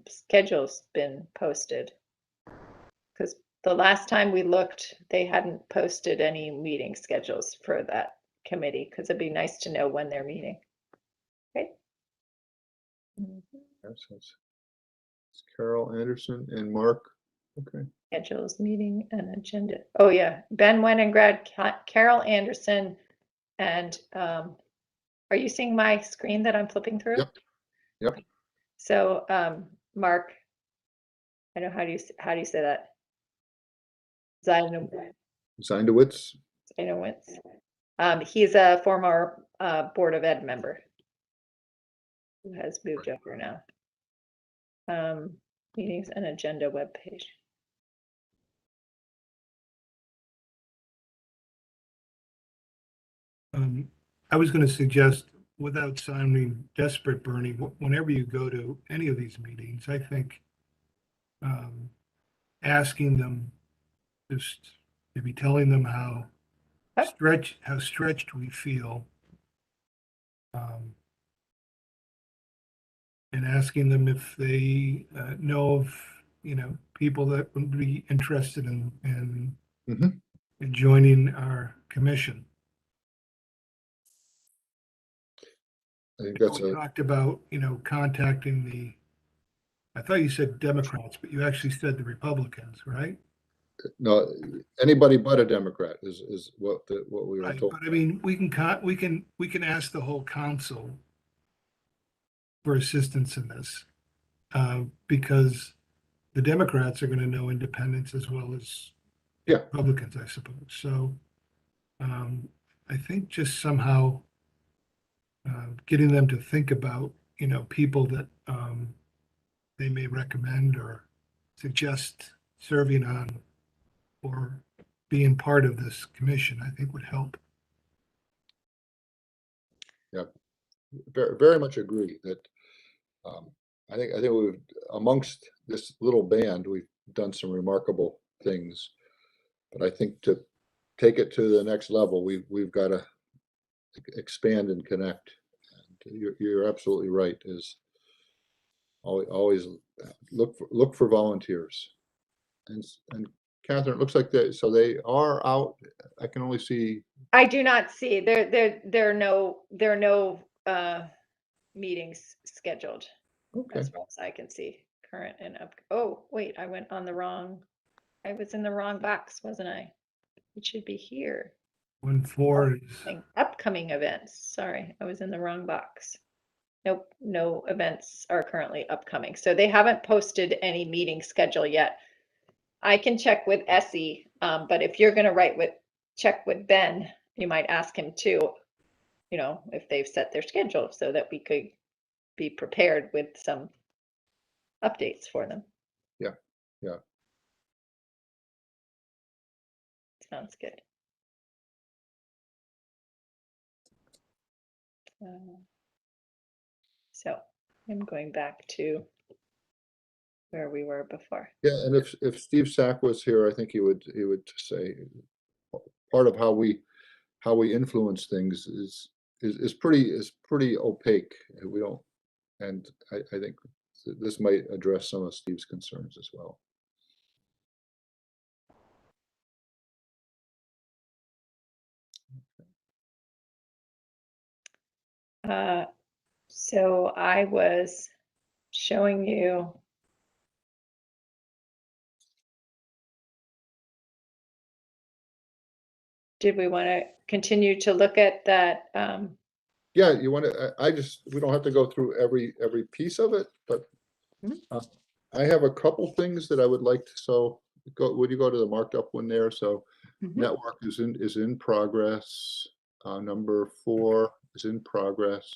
schedule's been posted. Because the last time we looked, they hadn't posted any meeting schedules for that committee, because it'd be nice to know when they're meeting. Okay.
Yes, it's Carol Anderson and Mark. Okay.
Schedules, meeting, and agenda. Oh yeah, Ben went and grabbed Carol Anderson, and are you seeing my screen that I'm flipping through?
Yep.
So Mark, I know how do you say that?
Zindowitz.
He's a former Board of Ed member who has moved over now. Meetings and agenda webpage.
I was going to suggest, without sounding desperate, Bernie, whenever you go to any of these meetings, I think asking them, just maybe telling them how stretched we feel, and asking them if they know of people that would be interested in joining our commission.
I think that's
We talked about, contacting I thought you said Democrats, but you actually said the Republicans, right?
no, anybody but a Democrat is what we were
Right,
told.
but I mean, we can ask the whole council for assistance in this, because the Democrats are going to know independents as well as
Yeah.
Republicans, I suppose. So I think just somehow getting them to think about, people that they may recommend or suggest serving on or being part of this commission, I think would help.
Yeah, very, very much agree that I think we've, amongst this little band, we've done some remarkable things, but I think to take it to the next level, we've got to expand and connect. And you're absolutely right. Is always look for volunteers. And Catherine, it looks like so they are out. I can only see.
I do not see there are no meetings scheduled.
Okay.
As far as I can see, current and up. Oh wait, I was in the wrong box, wasn't I? It should be here.
1-4 is
Upcoming events. Sorry, I was in the wrong box. Nope, no events are currently upcoming. So they haven't posted any meeting schedule yet. I can check with Essie, but if you're going to check with Ben, you might ask him too, if they've set their schedule so that we could be prepared with some updates for them.
Yeah.
Sounds good. So I'm going back to where we were before.
Yeah, and if Steve Sack was here, I think he would say part of how we influence things is pretty opaque. We don't, and I think this might address some of Steve's concerns as well.
So I was showing you did we want to continue to look at that?
Yeah, you want to, we don't have to go through every piece of it, but I have a couple things that I would like to, so would you go to the marked up one there? So network is in progress. Number 4 is in progress.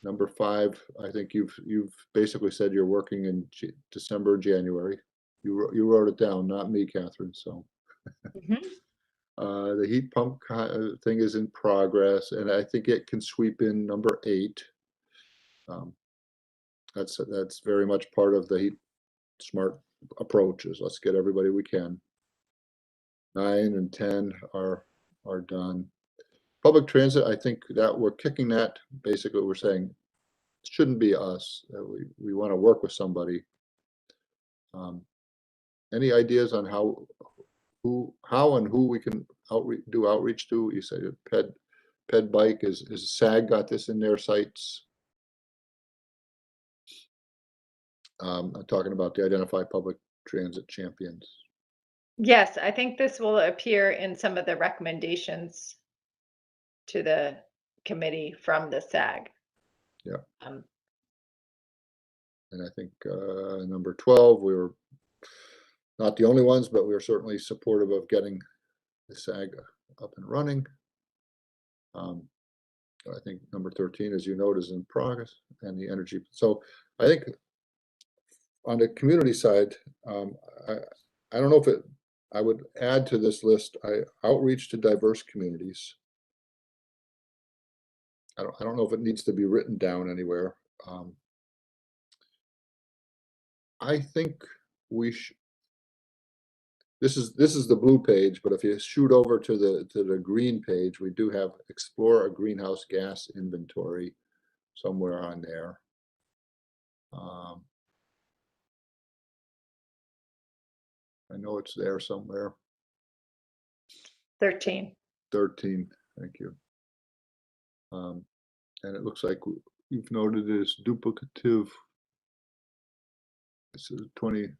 Number 5, I think you've basically said you're working in December, January. You wrote it down, not me, Catherine, so. The heat pump thing is in progress, and I think it can sweep in number 8. That's very much part of the heat smart approaches. Let's get everybody we can. 9 and 10 are done. Public transit, I think that we're kicking that. Basically, we're saying it shouldn't be us. We want to work with somebody. Any ideas on how and who we can do outreach to? You say Ped Bike is SAG got this in their sites. I'm talking about the Identify Public Transit Champions.
Yes, I think this will appear in some of the recommendations to the committee from the SAG.
Yeah. And I think number 12, we were not the only ones, but we were certainly supportive of getting the SAG up and running. I think number 13, as you note, is in progress, and the energy. So I think on the community side, I don't know if I would add to this list, outreach to diverse communities. I don't know if it needs to be written down anywhere. I think we should. This is the blue page, but if you shoot over to the green page, we do have explore a greenhouse gas inventory somewhere on there. I know it's there somewhere.
13.
13, thank you. And it looks like you've noted it as duplicative. This is 20.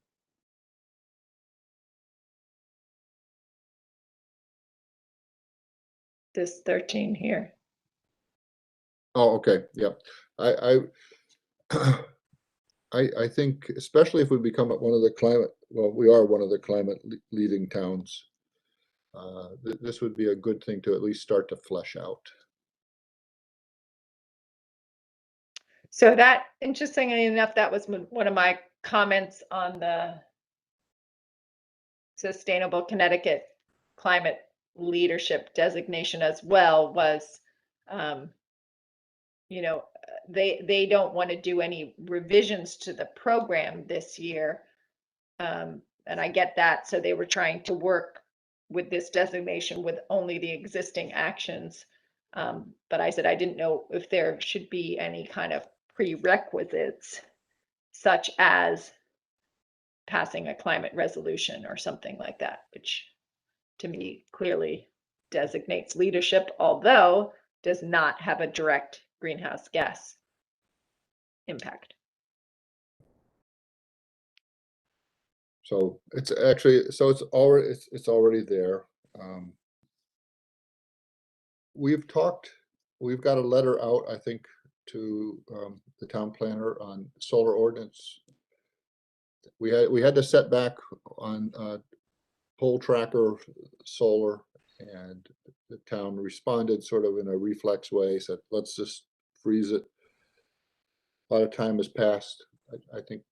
This 13 here.
Oh, okay, yeah. I think, especially if we become one of the climate, well, we are one of the climate leading towns. This would be a good thing to at least start to flesh out.
So that, interestingly enough, that was one of my comments on the Sustainable Connecticut Climate Leadership designation as well, was, you know, they don't want to do any revisions to the program this year. And I get that. So they were trying to work with this designation with only the existing actions. But I said I didn't know if there should be any kind of prerequisites, such as passing a climate resolution or something like that, which to me clearly designates leadership, although does not have a direct greenhouse gas impact.
So it's actually, so it's already there. We've got a letter out, I think, to the town planner on solar ordinance. We had to set back on pole tracker solar, and the town responded sort of in a reflex way, said, let's just freeze it. A lot of time has passed. I think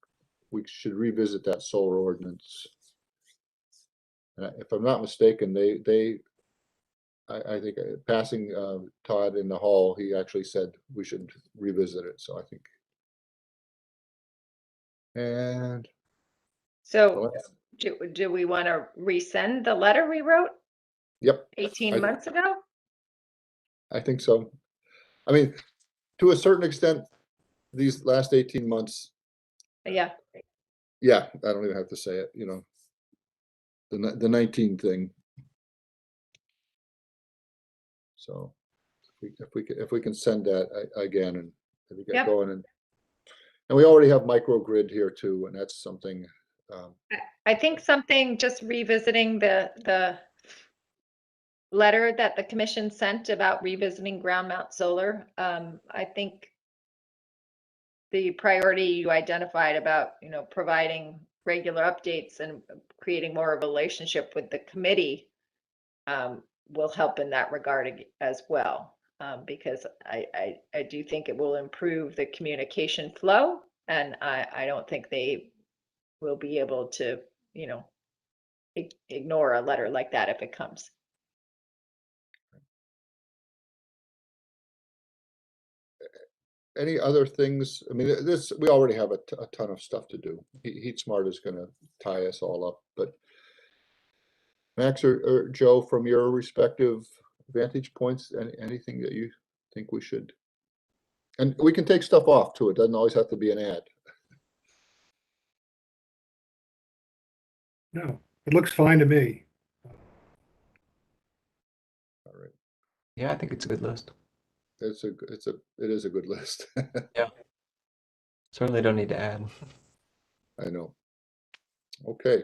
we should revisit that solar ordinance. If I'm not mistaken, they I think passing Todd in the hall, he actually said we should revisit it, so I think. And
So do we want to resend the letter we wrote
yep,
18 months ago?
I think so. I mean, to a certain extent, these last 18 months,
Yeah.
yeah, I don't even have to say it, you know, the 19 thing. So if we can send that again and if we get
Yep.
going, and we already have microgrid here too, and that's something.
I think something, just revisiting the letter that the commission sent about revisiting ground mount solar. I think the priority you identified about, you know, providing regular updates and creating more of a relationship with the committee will help in that regard as well. Because I do think it will improve the communication flow, and I don't think they will be able to, you know, ignore a letter like that if it comes.
Any other things? I mean, this, we already have a ton of stuff to do. Heat Smart is going to tie us all up, but Max or Joe, from your respective vantage points, anything that you think we should? And we can take stuff off too. It doesn't always have to be an ad.
No, it looks fine to me.
All right.
Yeah, I think it's a good list.
It is a good list.
Yeah. Certainly don't need to add.
I know. Okay.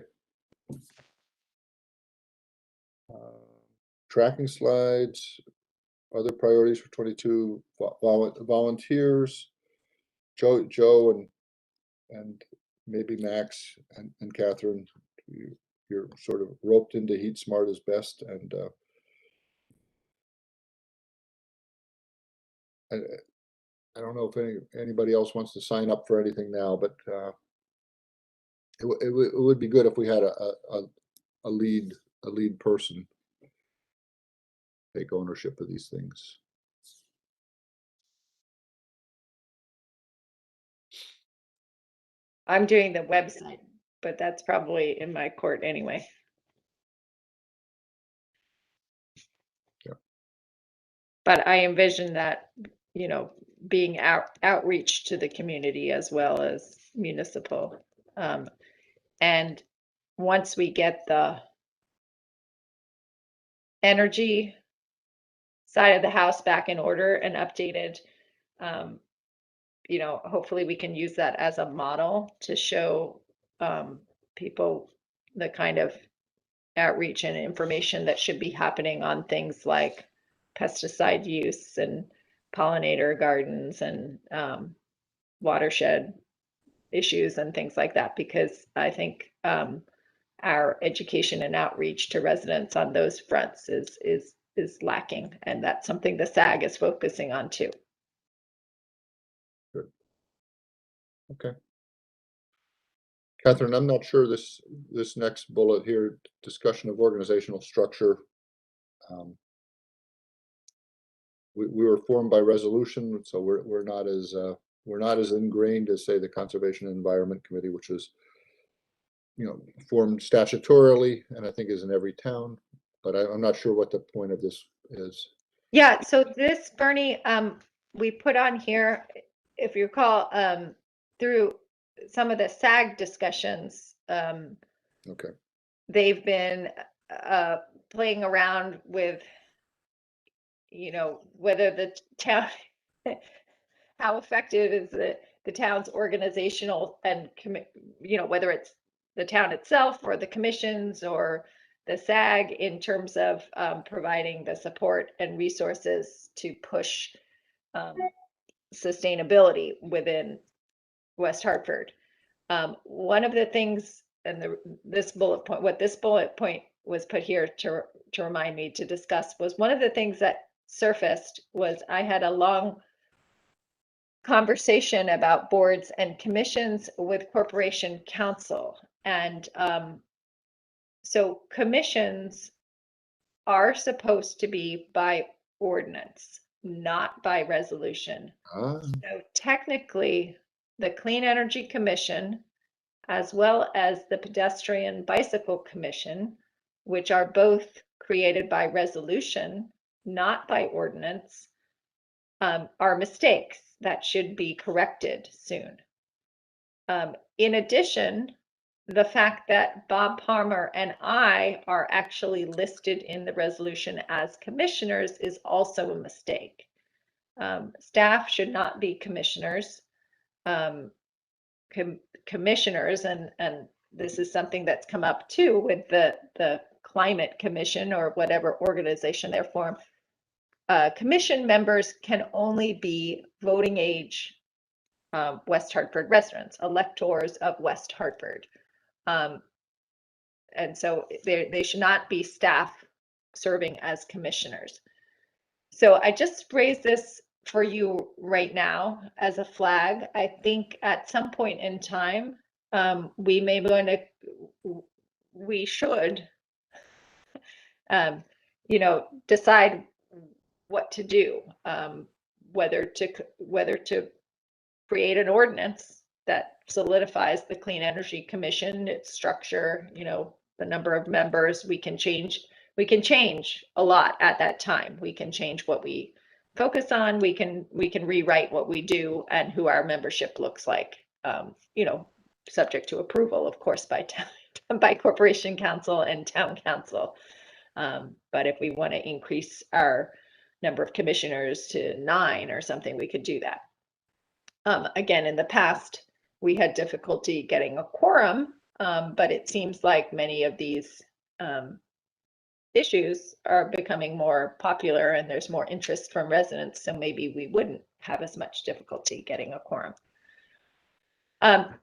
Tracking slides, other priorities for 22, volunteers, Joe and maybe Max and Catherine, you're sort of roped into Heat Smart as best, and I don't know if anybody else wants to sign up for anything now, but it would be good if we had a lead person take ownership of these things.
I'm doing the website, but that's probably in my court anyway.
Yeah.
But I envision that, you know, being outreach to the community as well as municipal. And once we get the energy side of the house back in order and updated, you know, hopefully we can use that as a model to show people the kind of outreach and information that should be happening on things like pesticide use and pollinator gardens and watershed issues and things like that, because I think our education and outreach to residents on those fronts is lacking, and that's something the SAG is focusing on too.
Good. Okay. Catherine, I'm not sure this next bullet here, discussion of organizational structure. We were formed by resolution, so we're not as ingrained as, say, the Conservation and Environment Committee, which is, you know, formed statutorily and I think is in every town. But I'm not sure what the point of this is.
Yeah, so this, Bernie, we put on here, if you recall, through some of the SAG discussions,
Okay.
they've been playing around with, you know, whether the town, how effective is the town's organizational and, you know, whether it's the town itself or the commissions or the SAG in terms of providing the support and resources to push sustainability within West Hartford. One of the things, and this bullet point, what this bullet point was put here to remind me to discuss, was one of the things that surfaced was I had a long conversation about boards and commissions with Corporation Counsel. And so commissions are supposed to be by ordinance, not by resolution.
Ah,
So technically, the Clean Energy Commission, as well as the Pedestrian Bicycle Commission, which are both created by resolution, not by ordinance, are mistakes that should be corrected soon. In addition, the fact that Bob Palmer and I are actually listed in the resolution as commissioners is also a mistake. Staff should not be commissioners. Commissioners, and this is something that's come up too with the Climate Commission or whatever organization they're formed. Commission members can only be voting age West Hartford residents, electors of West Hartford. And so they should not be staff serving as commissioners. So I just raised this for you right now as a flag. I think at some point in time, we should, decide what to do, whether to create an ordinance that solidifies the Clean Energy Commission, its structure, the number of members. We can change a lot at that time. We can change what we focus on. We can rewrite what we do and who our membership looks like, subject to approval, of course, by corporation council and town council. But if we want to increase our number of commissioners to 9 or something, we could do that. Again, in the past, we had difficulty getting a quorum, but it seems like many of these issues are becoming more popular and there's more interest from residents, so maybe we wouldn't have as much difficulty getting a quorum.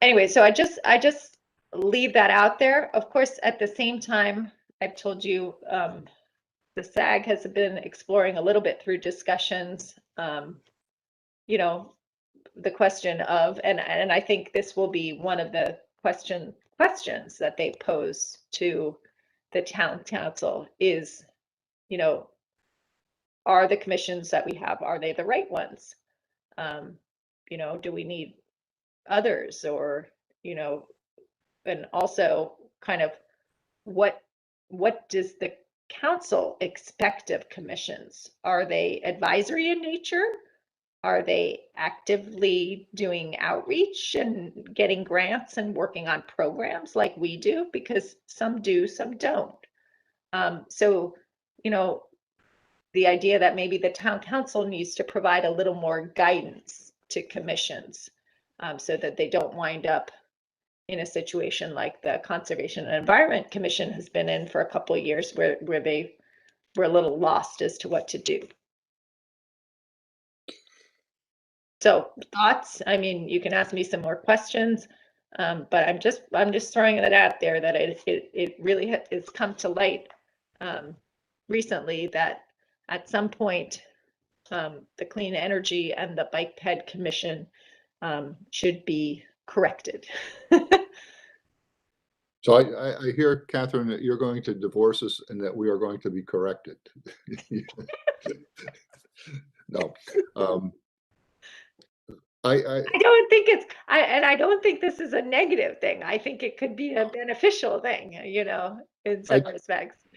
Anyway, so I just leave that out there. Of course, at the same time, I've told you the SAG has been exploring a little bit through discussions, the question of, and I think this will be one of the questions that they pose to the town council is, are the commissions that we have, are they the right ones? Do we need others, or, and also kind of what does the council expect of commissions? Are they advisory in nature? Are they actively doing outreach and getting grants and working on programs like we do? Because some do, some don't. So, the idea that maybe the town council needs to provide a little more guidance to commissions, so that they don't wind up in a situation like the Conservation and Environment Commission has been in for a couple of years, where they were a little lost as to what to do. So thoughts? I mean, you can ask me some more questions, but I'm just throwing that out there, that it really has come to light recently that at some point the Clean Energy and the Bike Ped Commission should be corrected.
so I hear, Catherine, that you're going to divorce us and that we are going to be corrected. No. I
don't think I don't think this is a negative thing. I think it could be a beneficial thing, in some respects.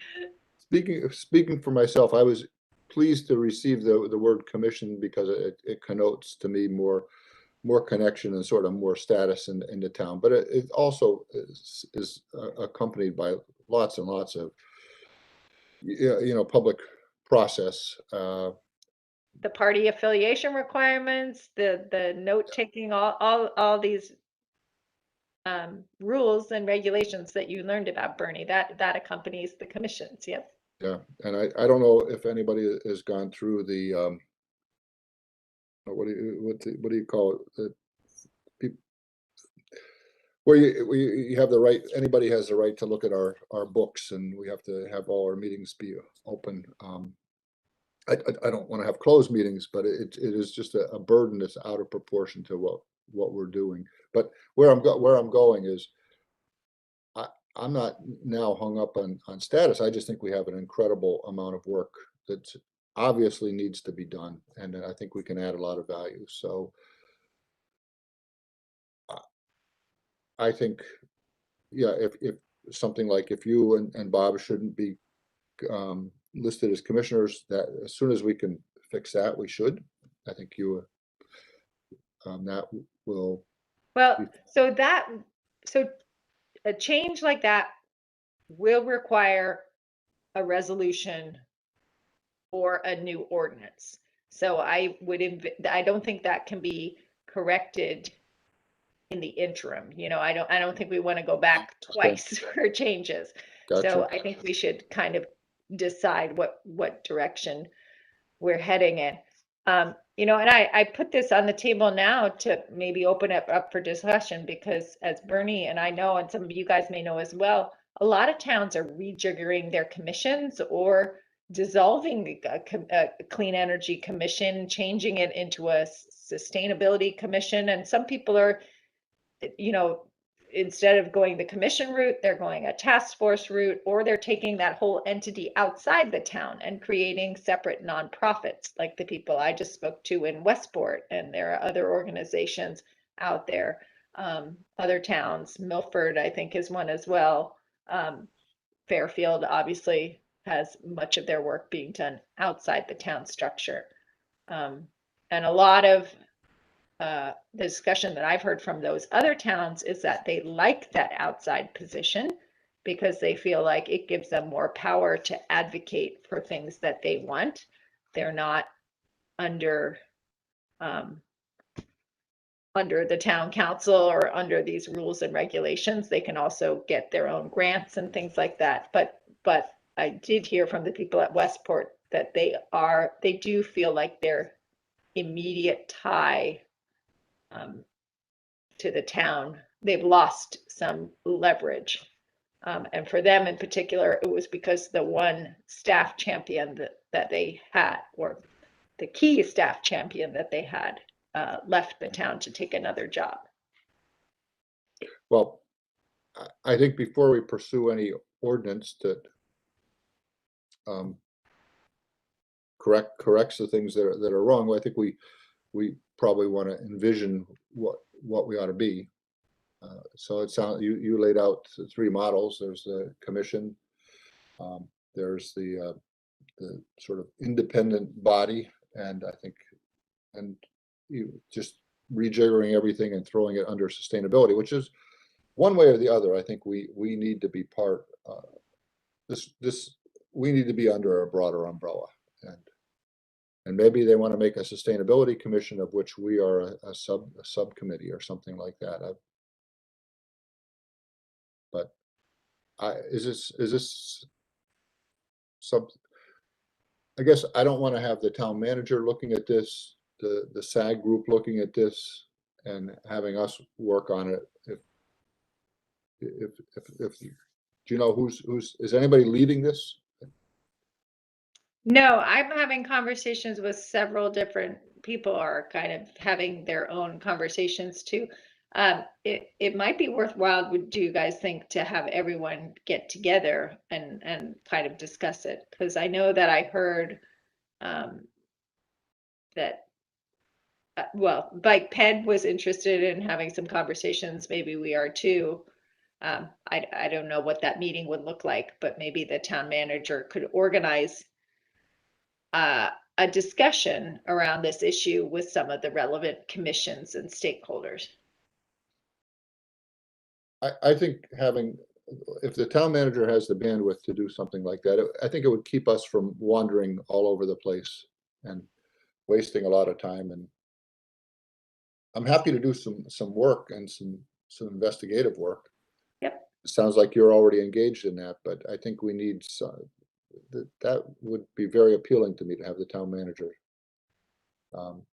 Speaking for myself, I was pleased to receive the word commission, because it connotes to me more connection and sort of more status in the town. But it also is accompanied by lots and lots of public process.
The party affiliation requirements, the note taking, all these rules and regulations that you learned about, Bernie, that accompanies the commissions. Yep.
Yeah, and I don't know if anybody has gone through the what do you call it? Where you have the right, anybody has the right to look at our books, and we have to have all our meetings be open. I don't want to have closed meetings, but it is just a burden that's out of proportion to what we're doing. But where I'm going is, I'm not now hung up on status. I just think we have an incredible amount of work that obviously needs to be done, and I think we can add a lot of value. So I think, yeah, if something like if you and Bob shouldn't be listed as commissioners, that as soon as we can fix that, we should. I think you that will.
Well, so a change like that will require a resolution or a new ordinance. So I don't think that can be corrected in the interim. I don't think we want to go back twice for changes.
Gotcha.
So I think we should kind of decide what direction we're heading in. And I put this on the table now to maybe open it up for discussion, because as Bernie and I know, and some of you guys may know as well, a lot of towns are rejiggering their commissions or dissolving a clean energy commission, changing it into a sustainability commission. And some people are, instead of going the commission route, they're going a task force route, or they're taking that whole entity outside the town and creating separate nonprofits, like the people I just spoke to in Westport. And there are other organizations out there, other towns. Milford, I think, is one as well. Fairfield obviously has much of their work being done outside the town structure. And a lot of the discussion that I've heard from those other towns is that they like that outside position because they feel like it gives them more power to advocate for things that they want. They're not under the town council or under these rules and regulations. They can also get their own grants and things like that. But I did hear from the people at Westport that they do feel like their immediate tie to the town, they've lost some leverage. And for them in particular, it was because the one staff champion that they had, or the key staff champion that they had, left the town to take another job.
Well, I think before we pursue any ordinance that corrects the things that are wrong, I think we probably want to envision what we ought to be. So it sounds you laid out the three models. There's the commission, there's the sort of independent body, and I think, and you just rejiggering everything and throwing it under sustainability, which is one way or the other. I think we need to be part. We need to be under a broader umbrella, and maybe they want to make a sustainability commission of which we are a subcommittee or something like that. But is this some? I guess I don't want to have the town manager looking at this, the SAG group looking at this, and having us work on it. If do you know is anybody leading this?
No, I'm having conversations with several different people are kind of having their own conversations too. It might be worthwhile, do you guys think, to have everyone get together and kind of discuss it? Because I know that I heard that well, Bike Ped was interested in having some conversations. Maybe we are too. I don't know what that meeting would look like, but maybe the town manager could organize a discussion around this issue with some of the relevant commissions and stakeholders.
I think if the town manager has the bandwidth to do something like that, I think it would keep us from wandering all over the place and wasting a lot of time. And I'm happy to do some work and some investigative work.
Yep.
It sounds like you're already engaged in that, but I think we need that would be very appealing to me, to have the town manager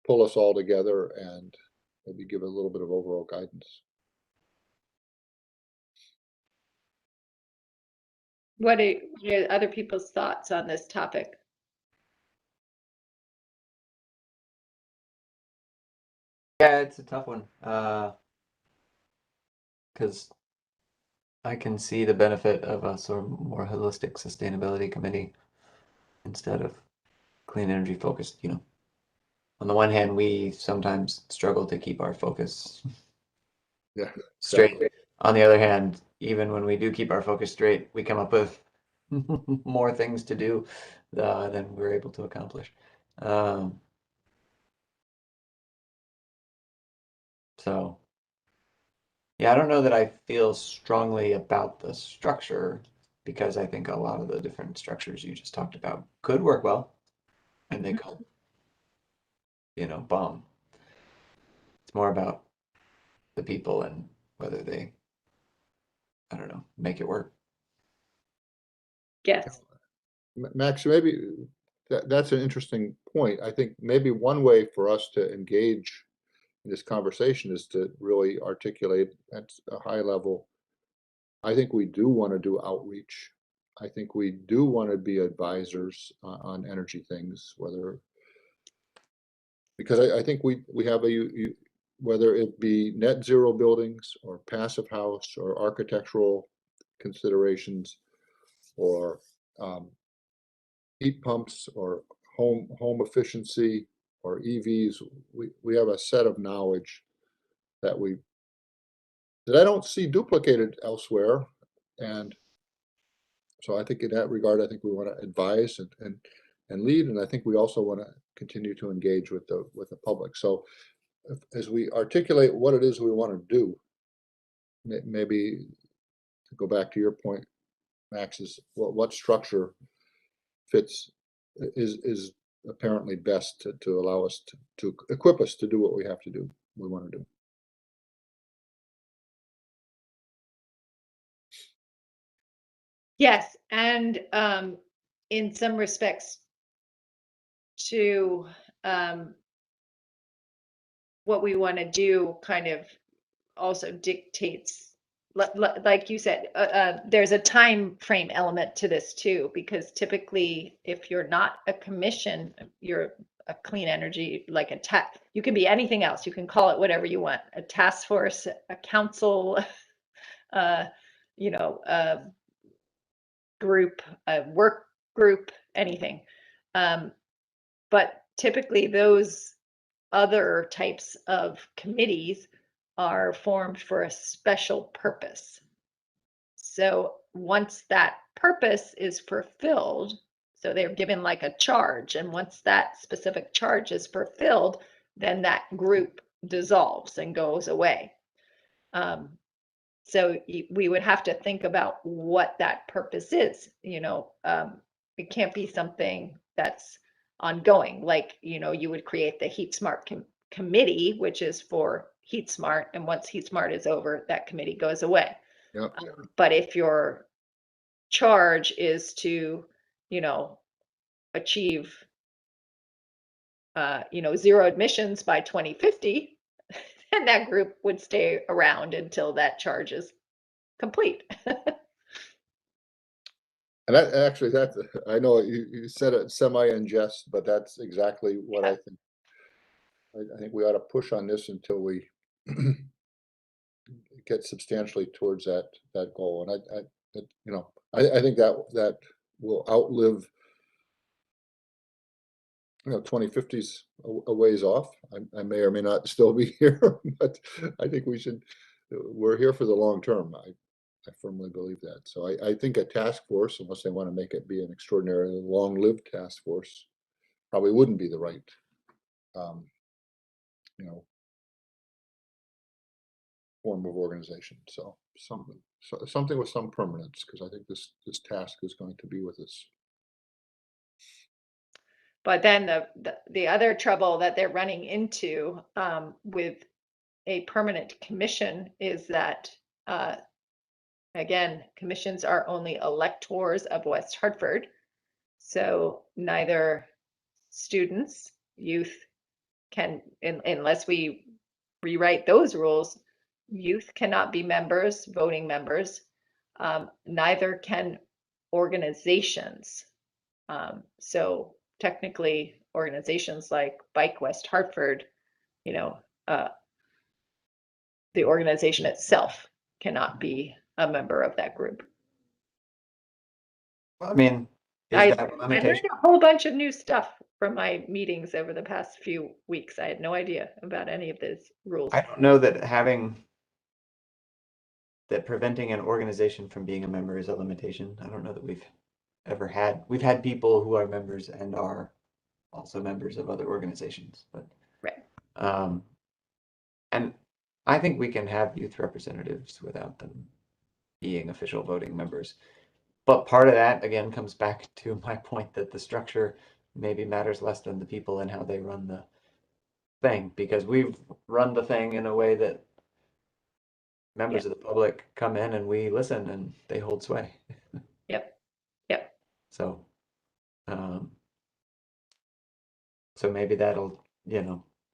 pull us all together and maybe give a little bit of overall guidance.
What are other people's thoughts on this topic?
Yeah, it's a tough one. Because I can see the benefit of a sort of more holistic sustainability committee instead of clean energy focused, you know. On the one hand, we sometimes struggle to keep our focus
Yeah,
straight.
exactly.
On the other hand, even when we do keep our focus straight, we come up with more things to do than we're able to accomplish. So, yeah, I don't know that I feel strongly about the structure because I think a lot of the different structures you just talked about could work well and they could, you know, bomb. It's more about the people and whether they, I don't know, make it work.
Yes.
Max, maybe that's an interesting point. I think maybe one way for us to engage in this conversation is to really articulate at a high level. I think we do want to do outreach. I think we do want to be advisors on energy things, whether because I think we have whether it be net zero buildings or passive house or architectural considerations or heat pumps or home efficiency or EVs, we have a set of knowledge that that I don't see duplicated elsewhere. And so I think in that regard, I think we want to advise and lead, and I think we also want to continue to engage with the public. So as we articulate what it is we want to do, maybe to go back to your point, Max, is what structure fits is apparently best to allow us to equip us to do what we have to do, we want to do.
Yes, and in some respects to what we want to do kind of also dictates, like you said, there's a time frame element to this too, because typically if you're not a commission, you're a clean energy, like you can be anything else. You can call it whatever you want, a task force, a council, you know, group, a work group, anything. But typically those other types of committees are formed for a special purpose. So once that purpose is fulfilled, so they're given like a charge, and once that specific charge is fulfilled, then that group dissolves and goes away. So we would have to think about what that purpose is. You know, it can't be something that's ongoing. Like, you know, you would create the Heat Smart committee, which is for Heat Smart, and once Heat Smart is over, that committee goes away.
Yeah.
But if your charge is to, you know, achieve, you know, zero emissions by 2050, then that group would stay around until that charge is complete.
And that actually, I know you said it semi in jest, but that's exactly what I think. I think we ought to push on this until we get substantially towards that goal. And you know, I think that will outlive, you know, 2050's a ways off. I may or may not still be here, but I think we're here for the long term. I firmly believe that. So I think a task force, unless they want to make it be an extraordinarily long-lived task force, probably wouldn't be the right, you know, form of organization. So something with some permanence, because I think this task is going to be with us.
But then the other trouble that they're running into with a permanent commission is that, again, commissions are only electors of West Hartford. So neither students, youth can, unless we rewrite those rules, youth cannot be members, voting members. Neither can organizations. So technically organizations like Bike West Hartford, you know, the organization itself cannot be a member of that group.
I mean, is
I
that a
learned
limitation?
a whole bunch of new stuff from my meetings over the past few weeks. I had no idea about any of these rules.
I don't know that preventing an organization from being a member is a limitation. I don't know that we've had people who are members and are also members of other organizations, but
Right.
and I think we can have youth representatives without them being official voting members. But part of that again comes back to my point that the structure maybe matters less than the people and how they run the thing, because we've run the thing in a way that members of the public come in and we listen and they hold sway.
Yep. Yep.
So, so maybe that'll,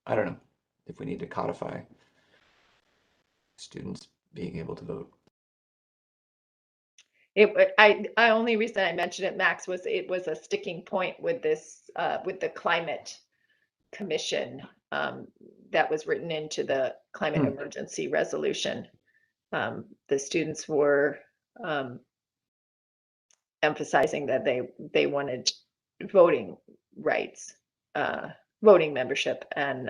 I don't know if we need to codify students being able to vote.
I only reason I mentioned it, Max, was it was a sticking point with this with the climate commission that was written into the climate emergency resolution. The students were emphasizing that they wanted voting rights, voting membership, and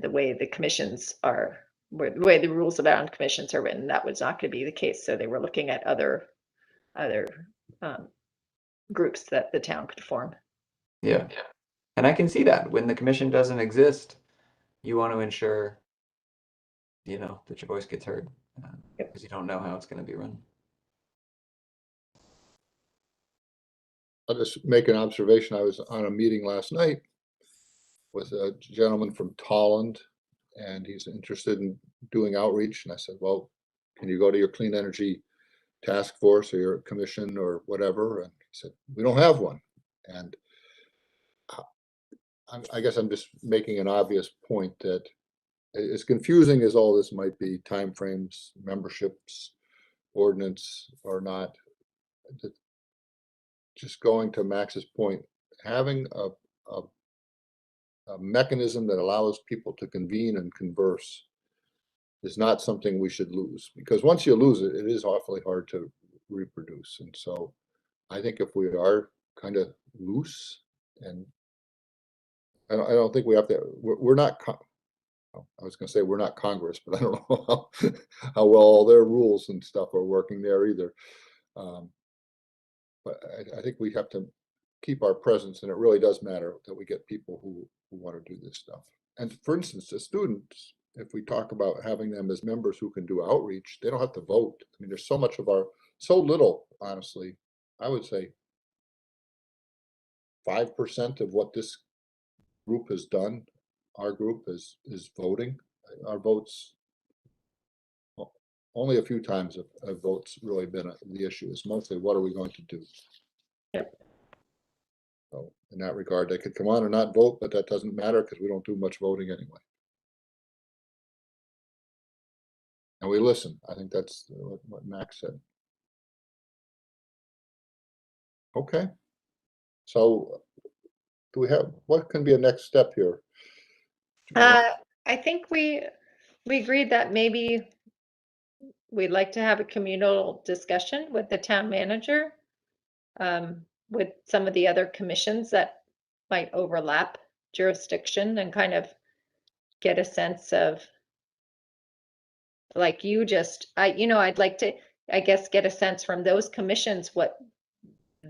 the way the commissions are, the way the rules about commissions are written, that was not going to be the case. So they were looking at other groups that the town could form.
Yeah. And I can see that when the commission doesn't exist, you want to ensure, that your voice gets heard, because you don't know how it's going to be run.
I'll just make an observation. I was on a meeting last night with a gentleman from Tolland, and he's interested in doing outreach. And I said, well, can you go to your clean energy task force or your commission or whatever? And he said, we don't have one. And I guess I'm just making an obvious point that as confusing as all this might be, timeframes, memberships, ordinance or not, just going to Max's point, having a mechanism that allows people to convene and converse is not something we should lose, because once you lose it, it is awfully hard to reproduce. And so I think if we are kind of loose, and I don't think we have to, we're not, I was going to say we're not Congress, but I don't know how well all their rules and stuff are working there either. But I think we have to keep our presence, and it really does matter that we get people who want to do this stuff. And for instance, the students, if we talk about having them as members who can do outreach, they don't have to vote. I mean, there's so much of so little, honestly, I would say 5% of what this group has done, our group is voting. Our votes, well, only a few times have votes really been the issue. It's mostly what are we going to do?
Yep.
So in that regard, they could come on and not vote, but that doesn't matter because we don't do much voting anyway. And we listen. I think that's what Max said. Okay. So do we have, what can be a next step here?
I think we agreed that maybe we'd like to have a communal discussion with the town manager, with some of the other commissions that might overlap jurisdiction, and kind of get a sense of, like you just, I'd like to, I guess, get a sense from those commissions what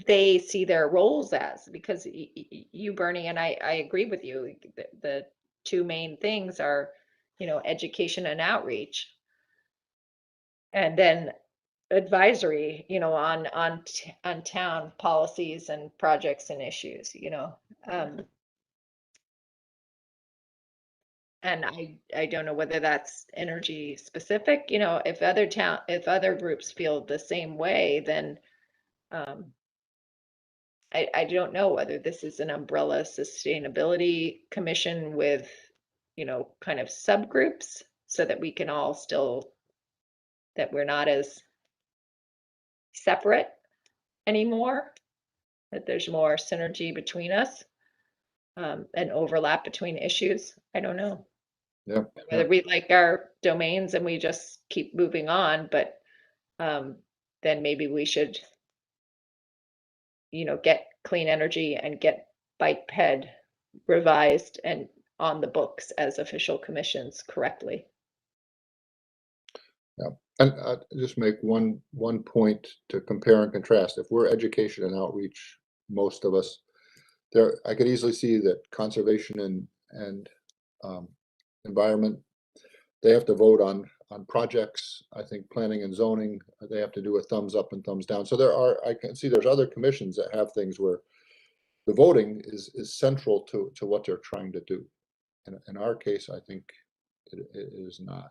they see their roles as, because you, Bernie, and I agree with you. The two main things are, education and outreach, and then advisory, on town policies and projects and issues, and I don't know whether that's energy specific, if other groups feel the same way, then I don't know whether this is an umbrella sustainability commission with, kind of subgroups, so that we can all still, that we're not as separate anymore, that there's more synergy between us, and overlap between issues. I don't know.
Yeah.
Whether we like our domains and we just keep moving on, but then maybe we should, get clean energy and get bike ped revised and on the books as official commissions correctly.
Yeah. And just make one point to compare and contrast. If we're education and outreach, most of us, there, I could easily see that conservation and environment, they have to vote on projects. I think planning and zoning, they have to do a thumbs up and thumbs down. So I can see there's other commissions that have things where the voting is central to what they're trying to do. And in our case, I think it is not.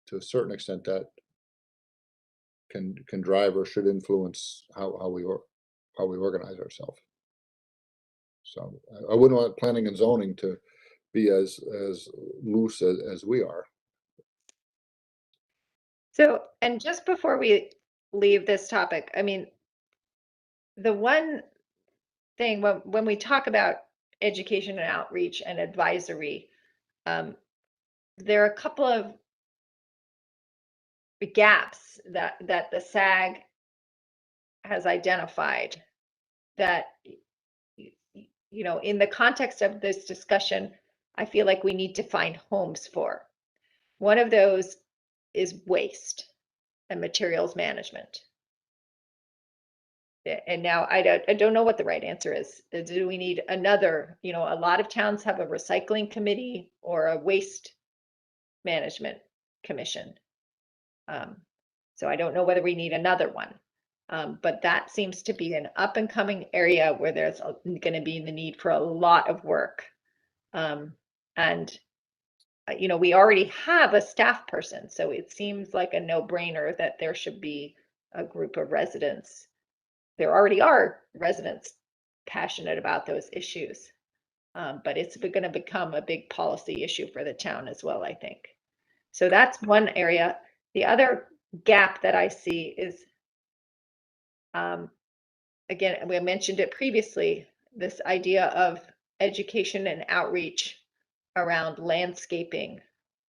To a certain extent, that can drive or should influence how we organize ourselves. So I wouldn't want planning and zoning to be as loose as we are.
So, and just before we leave this topic, I mean, the one thing when we talk about education and outreach and advisory, there are a couple of gaps that the SAG has identified that, in the context of this discussion, I feel like we need to find homes for. One of those is waste and materials management. And now I don't know what the right answer is. Do we need another, a lot of towns have a recycling committee or a waste management commission. So I don't know whether we need another one. But that seems to be an up and coming area where there's going to be the need for a lot of work. And we already have a staff person, so it seems like a no-brainer that there should be a group of residents. There already are residents passionate about those issues, but it's going to become a big policy issue for the town as well, I think. So that's one area. The other gap that I see is, again, we mentioned it previously, this idea of education and outreach around landscaping,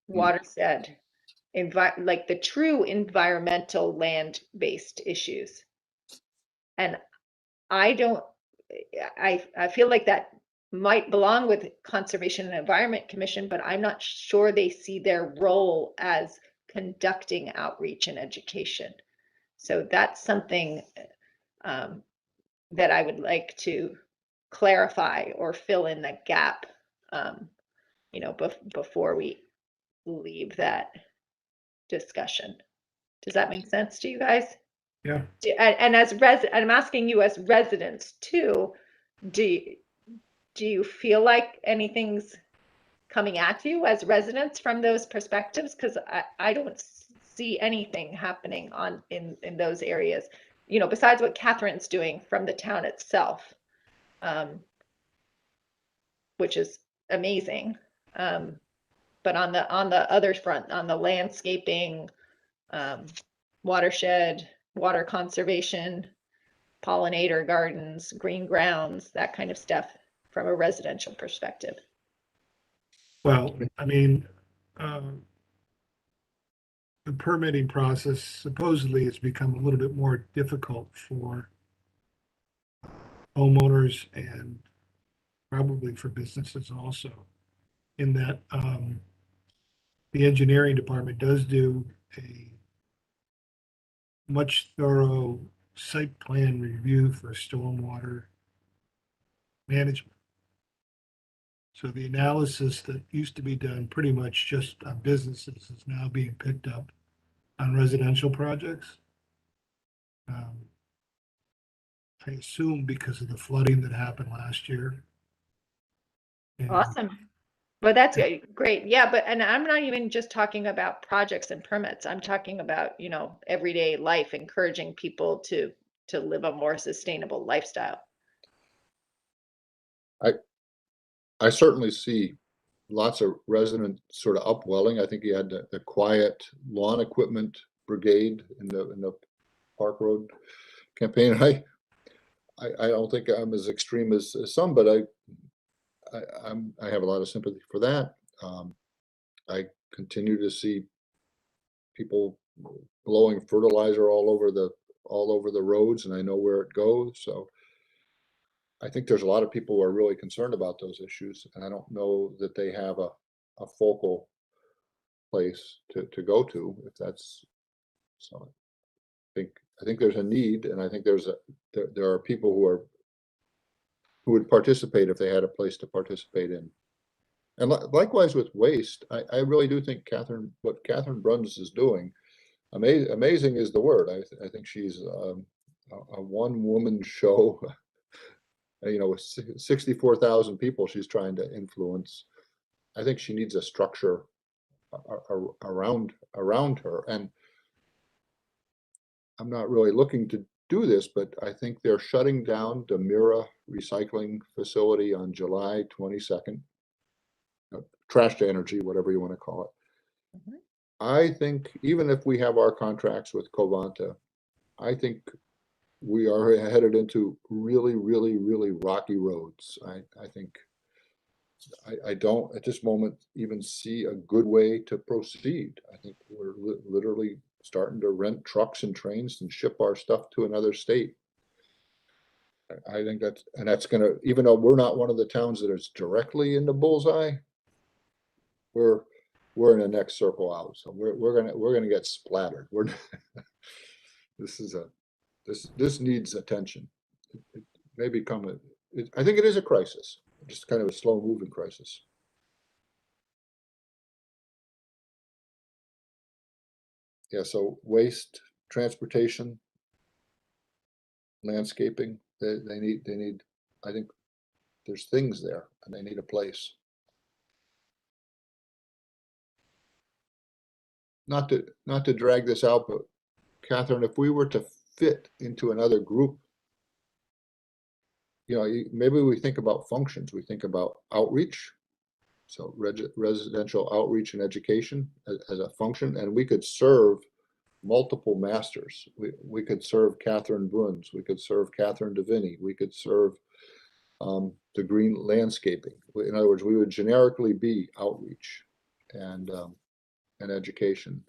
watershed, like the true environmental land-based issues. And I feel like that might belong with Conservation and Environment Commission, but I'm not sure they see their role as conducting outreach and education. So that's something that I would like to clarify or fill in the gap, before we leave that discussion. Does that make sense to you guys?
Yeah.
And I'm asking you as residents too, do you feel like anything's coming at you as residents from those perspectives? Because I don't see anything happening in those areas, besides what Catherine's doing from the town itself, which is amazing. But on the other front, on the landscaping, watershed, water conservation, pollinator gardens, green grounds, that kind of stuff from a residential perspective.
Well, I mean, the permitting process supposedly has become a little bit more difficult for homeowners and probably for businesses also, in that the engineering department does do a much thorough site plan review for stormwater management. So the analysis that used to be done pretty much just on businesses is now being picked up on residential projects. I assume because of the flooding that happened last year. And
Awesome. Well, that's great. Yeah, and I'm not even just talking about projects and permits. I'm talking about, everyday life, encouraging people to live a more sustainable lifestyle.
I certainly see lots of resident sort of upwelling. I think you had the quiet lawn equipment brigade in the Park Road campaign. I don't think I'm as extreme as some, but I have a lot of sympathy for that. I continue to see people blowing fertilizer all over the roads, and I know where it goes. So I think there's a lot of people who are really concerned about those issues, and I don't know that they have a focal place to go to if that's so. I think there's a need, and I think there are people who would participate if they had a place to participate in. And likewise with waste, I really do think what Catherine Bruns is doing, amazing is the word. I think she's a one-woman show, with 64,000 people she's trying to influence. I think she needs a structure around her. And I'm not really looking to do this, but I think they're shutting down the Mira recycling facility on July 22nd. Trash to energy, whatever you want to call it.
Mhm.
I think even if we have our contracts with Covanta, I think we are headed into really, really, really rocky roads. I think I don't at this moment even see a good way to proceed. I think we're literally starting to rent trucks and trains and ship our stuff to another state. I think that's going to, even though we're not one of the towns that is directly in the bullseye, we're in the next circle out. So we're gonna get splattered. This needs attention. It may become I think it is a crisis, just kind of a slow moving crisis. Yeah, so waste, transportation, landscaping, they need, I think there's things there and they need a place. Not to drag this out, but Catherine, if we were to fit into another group, maybe we think about functions, we think about outreach. So residential outreach and education as a function, and we could serve multiple masters. We could serve Catherine Bruns, we could serve Catherine Deviney, we could serve the green landscaping. In other words, we would generically be outreach and education,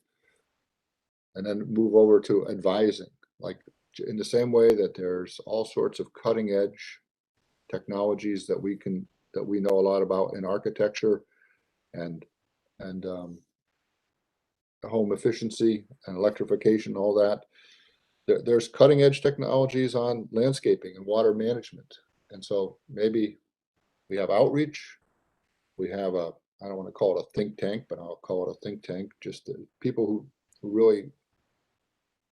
and then move over to advising, like in the same way that there's all sorts of cutting edge technologies that we know a lot about in architecture and home efficiency and electrification, all that. There's cutting edge technologies on landscaping and water management. And so maybe we have outreach, we have I don't want to call it a think tank, but I'll call it a think tank, just the people who really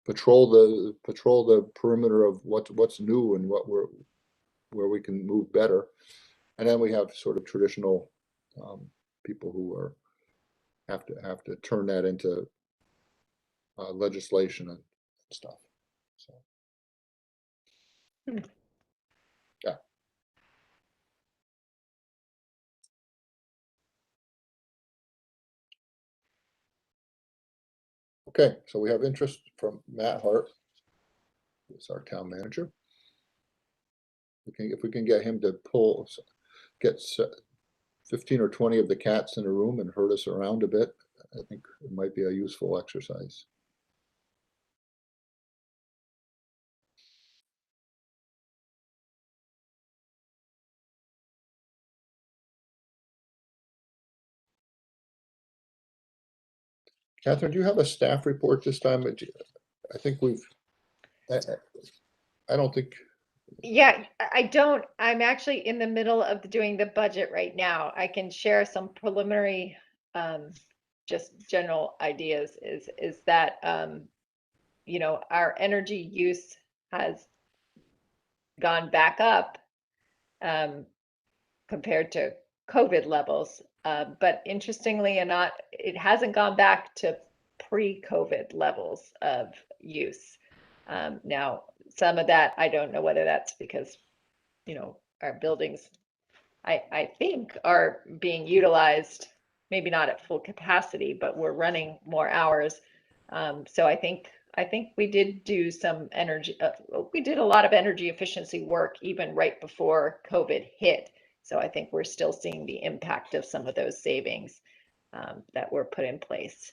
patrol the perimeter of what's new and where we can move better. And then we have sort of traditional people who have to turn that into legislation and stuff. So, yeah. Okay, so we have interest from Matt Hart, who's our town manager. If we can get him to get 15 or 20 of the cats in a room and herd us around a bit, I think it might be a useful exercise. Catherine, do you have a staff report this time? I think I don't think.
Yeah, I don't. I'm actually in the middle of doing the budget right now. I can share some preliminary, just general ideas. Is that our energy use has gone back up compared to COVID levels, but interestingly enough, it hasn't gone back to pre-COVID levels of use. Now, some of that, I don't know whether that's because, our buildings, I think, are being utilized, maybe not at full capacity, but we're running more hours. So I think we did do some energy, we did a lot of energy efficiency work even right before COVID hit. So I think we're still seeing the impact of some of those savings that were put in place.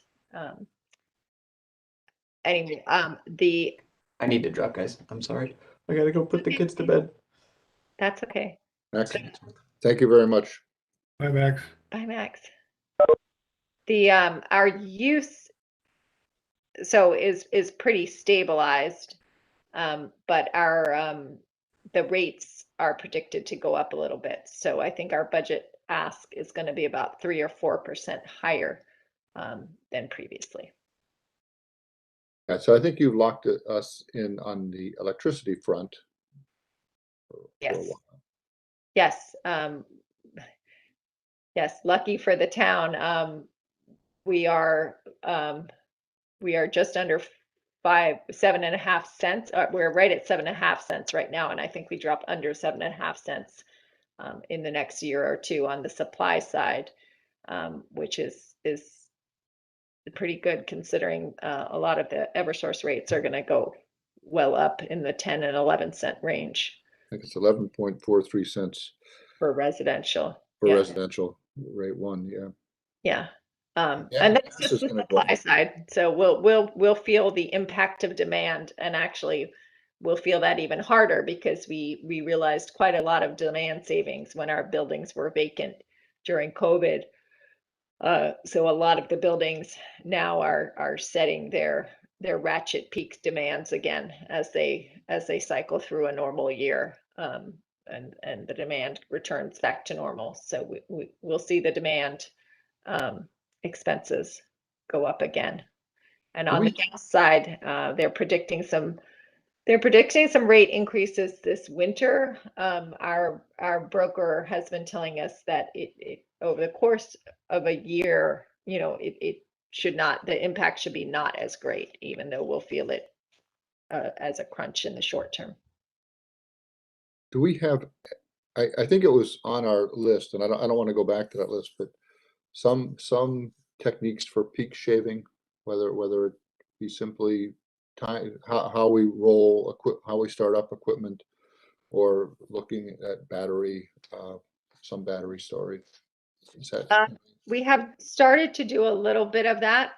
Anyway,
I need to drop, guys. I'm sorry. I gotta go put the kids to bed.
that's okay.
Excellent. Thank you very much.
Bye, Max.
Bye, Max. Our use is pretty stabilized, but the rates are predicted to go up a little bit. So I think our budget ask is going to be about 3 or 4% higher than previously.
Yeah, so I think you've locked us in on the electricity front. For a
Yes.
while.
Yes. Yes. Lucky for the town. We are just under 7.5 cents. We're right at 7.5 cents right now, and I think we drop under 7.5 cents in the next year or two on the supply side, which is pretty good considering a lot of the EverSource rates are going to go well up in the 10 and 11 cent range.
I think it's 11.43 cents
for residential.
for
Yeah.
residential rate 1. Yeah.
Yeah.
Yeah,
And that's
this
just
is
the
gonna go
supply
up.
side. So we'll feel the impact of demand, and actually we'll feel that even harder because we realized quite a lot of demand savings when our buildings were vacant during COVID. So a lot of the buildings now are setting their ratchet peak demands again as they cycle through a normal year. And the demand returns back to normal. So we'll see the demand expenses go up again. And on the gas side, they're predicting some rate increases this winter. Our broker has been telling us that it over the course of a year, it should not, the impact should be not as great, even though we'll feel it as a crunch in the short term.
Do we have, I think it was on our list, and I don't want to go back to that list, but some techniques for peak shaving, whether it be simply time, how we roll how we start up equipment, or looking at some battery storage. Is that
We have started to do a little bit of that.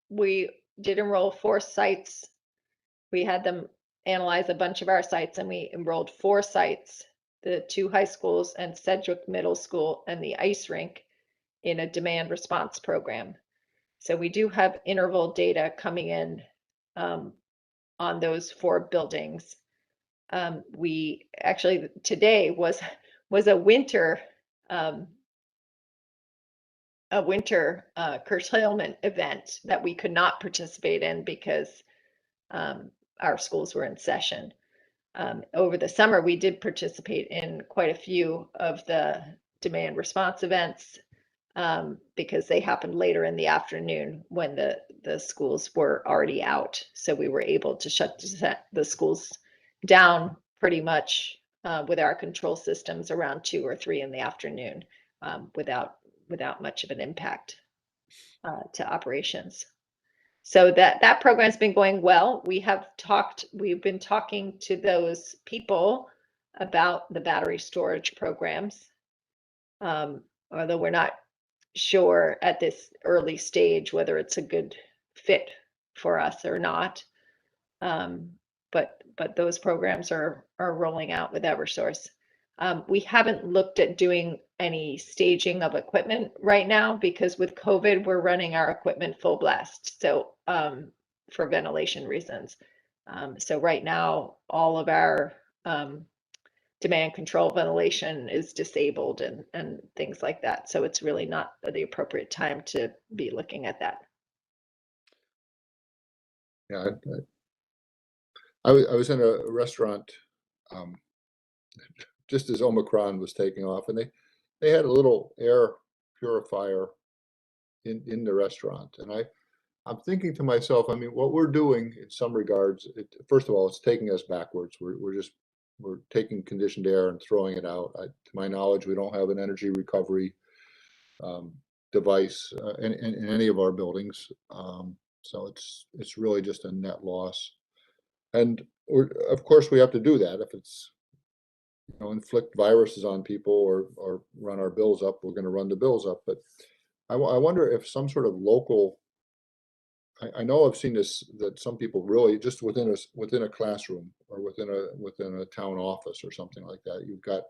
We did enroll 4 sites. We had them analyze a bunch of our sites, and we enrolled 4 sites, the 2 high schools and Sedgwick Middle School and the ice rink, in a demand response program. So we do have interval data coming in on those 4 buildings. We actually, today was a winter curtailment event that we could not participate in because our schools were in session. Over the summer, we did participate in quite a few of the demand response events because they happened later in the afternoon when the schools were already out. So we were able to shut the schools down pretty much with our control systems around 2 or 3 in the afternoon without much of an impact to operations. So that program's been going well. We've been talking to those people about the battery storage programs, although we're not sure at this early stage whether it's a good fit for us or not. But those programs are rolling out with EverSource. We haven't looked at doing any staging of equipment right now because with COVID, we're running our equipment full blast. So for ventilation reasons. So right now, all of our demand control ventilation is disabled and things like that. So it's really not the appropriate time to be looking at that.
Yeah, I was in a restaurant just as Omicron was taking off, and they had a little air purifier in the restaurant, and I'm thinking to myself, I mean, what we're doing in some regards, first of all, it's taking us backwards. We're taking conditioned air and throwing it out. To my knowledge, we don't have an energy recovery device in any of our buildings, so it's really just a net loss. And of course, we have to do that if it's inflict viruses on people or run our bills up, we're going to run the bills up. But I wonder if some sort of local, I know I've seen this, that some people really just within a classroom or within a town office or something like that, you've got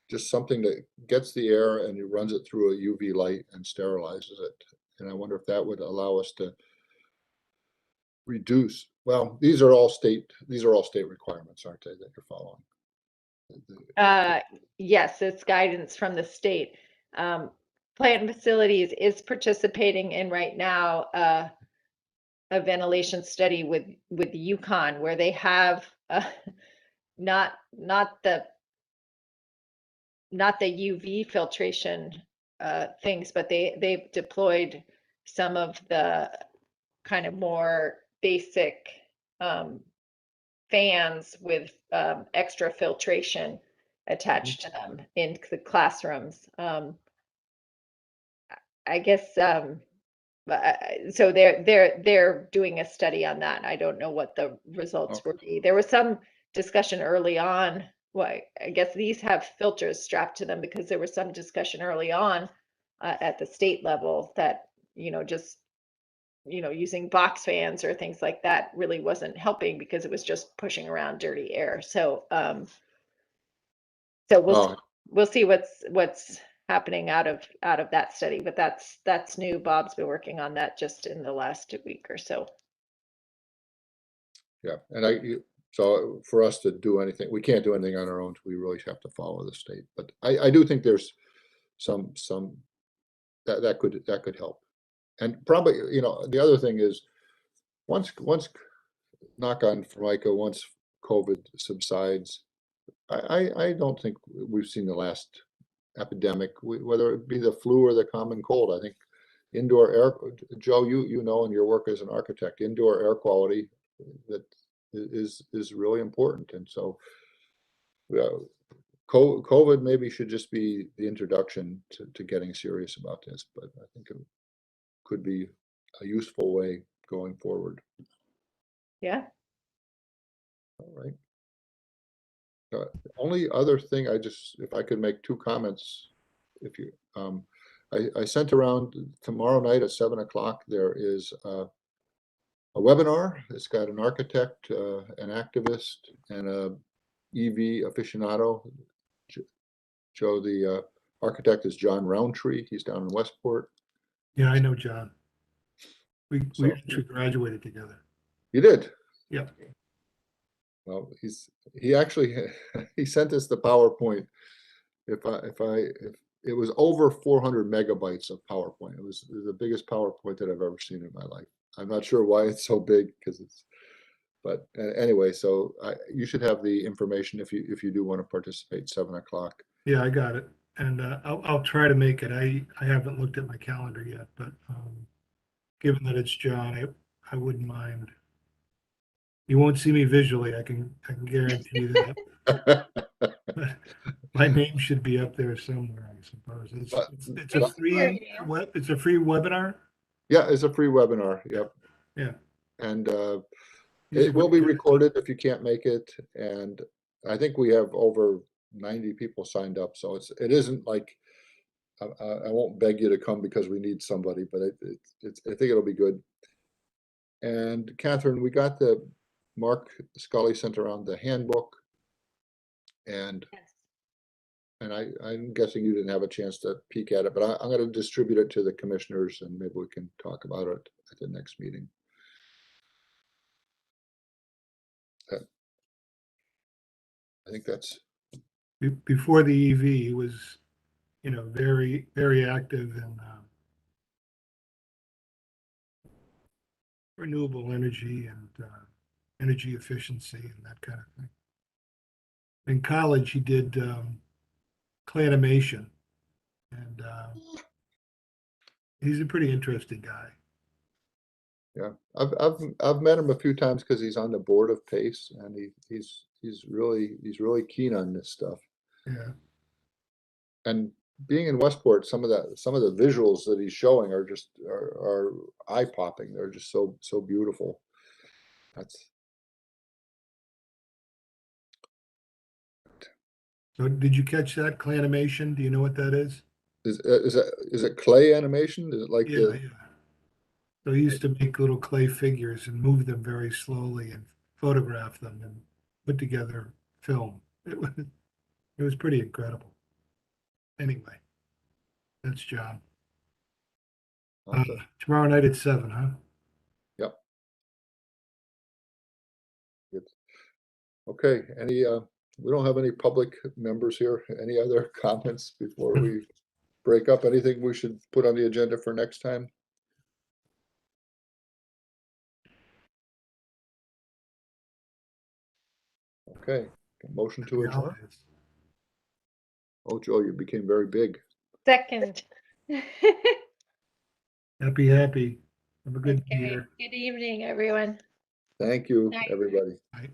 just something that gets the air and it runs it through a UV light and sterilizes it. And I wonder if that would allow us to reduce. Well, these are all state requirements, aren't they, that you're following?
Yes, it's guidance from the state. Plant Facilities is participating in right now a ventilation study with Yukon, where they have not the UV filtration things, but they've deployed some of the kind of more basic fans with extra filtration attached to them in the classrooms. I guess so they're doing a study on that. I don't know what the results will be. There was some discussion early on. Well, I guess these have filters strapped to them because there was some discussion early on at the state level that, just, using box fans or things like that really wasn't helping because it was just pushing around dirty air. So, we'll see what's happening out of that study, but that's new. Bob's been working on that just in the last week or so.
Yeah, and so for us to do anything, we can't do anything on our own. We really have to follow the state. But I do think there's some that could help. And probably, the other thing is once knock on Formica, once COVID subsides, I don't think we've seen the last epidemic, whether it be the flu or the common cold. I think indoor air, Joe, in your work as an architect, indoor air quality that is really important. And so COVID maybe should just be the introduction to getting serious about this, but I think it could be a useful way going forward.
Yeah.
All right. The only other thing, if I could make two comments, if you, I sent around tomorrow night at 7 o'clock. There is a webinar. It's got an architect, an activist, and a EV aficionado. Joe, the architect is John Roundtree. He's down in Westport.
Yeah, I know John. We
So-
actually graduated together.
You did?
Yep.
Well, he actually he sent us the PowerPoint. If it was over 400 megabytes of PowerPoint. It was the biggest PowerPoint that I've ever seen in my life. I'm not sure why it's so big, but anyway, so you should have the information if you do want to participate. 7 o'clock.
Yeah, I got it. And I'll try to make it. I haven't looked at my calendar yet, but given that it's John, I wouldn't mind. You won't see me visually, I can guarantee you that. My name should be up there somewhere, I suppose. It's a free webinar?
Yeah, it's a free webinar. Yep.
Yeah.
And
Usually
it will
what
be recorded if you can't make it. And I think we have over 90 people signed up. So it isn't like I won't beg you to come because we need somebody, but I think it'll be good. And Catherine, we got the Mark Scully sent around the handbook, and I'm guessing you didn't have a chance to peek at it, but I'm going to distribute it to the commissioners, and maybe we can talk about it at the next meeting. I think that's
before the EV, he was, very, very active in renewable energy and energy efficiency and that kind of thing. In college, he did clanimation, and he's a pretty interesting guy.
Yeah, I've met him a few times because he's on the board of PACE, and he's really keen on this stuff.
Yeah.
And being in Westport, some of the visuals that he's showing are just are eye popping. They're just so beautiful. That's
So did you catch that clanimation? Do you know what that is?
Is it clay animation? Is it like
Yeah, yeah. So he used to make little clay figures and move them very slowly and photograph them and put together film. It was pretty incredible. Anyway, that's John.
awesome.
Tomorrow night at 7, huh?
Yep. Good. Okay, we don't have any public members here. Any other comments before we break up? Anything we should put on the agenda for next time? Okay, motion to
Happy
adjourn.
holidays.
Oh, Joe, you became very big.
Second.
Happy. Have a good
Okay,
year.
good evening, everyone.
Thank you,
Night.
everybody.
Bye.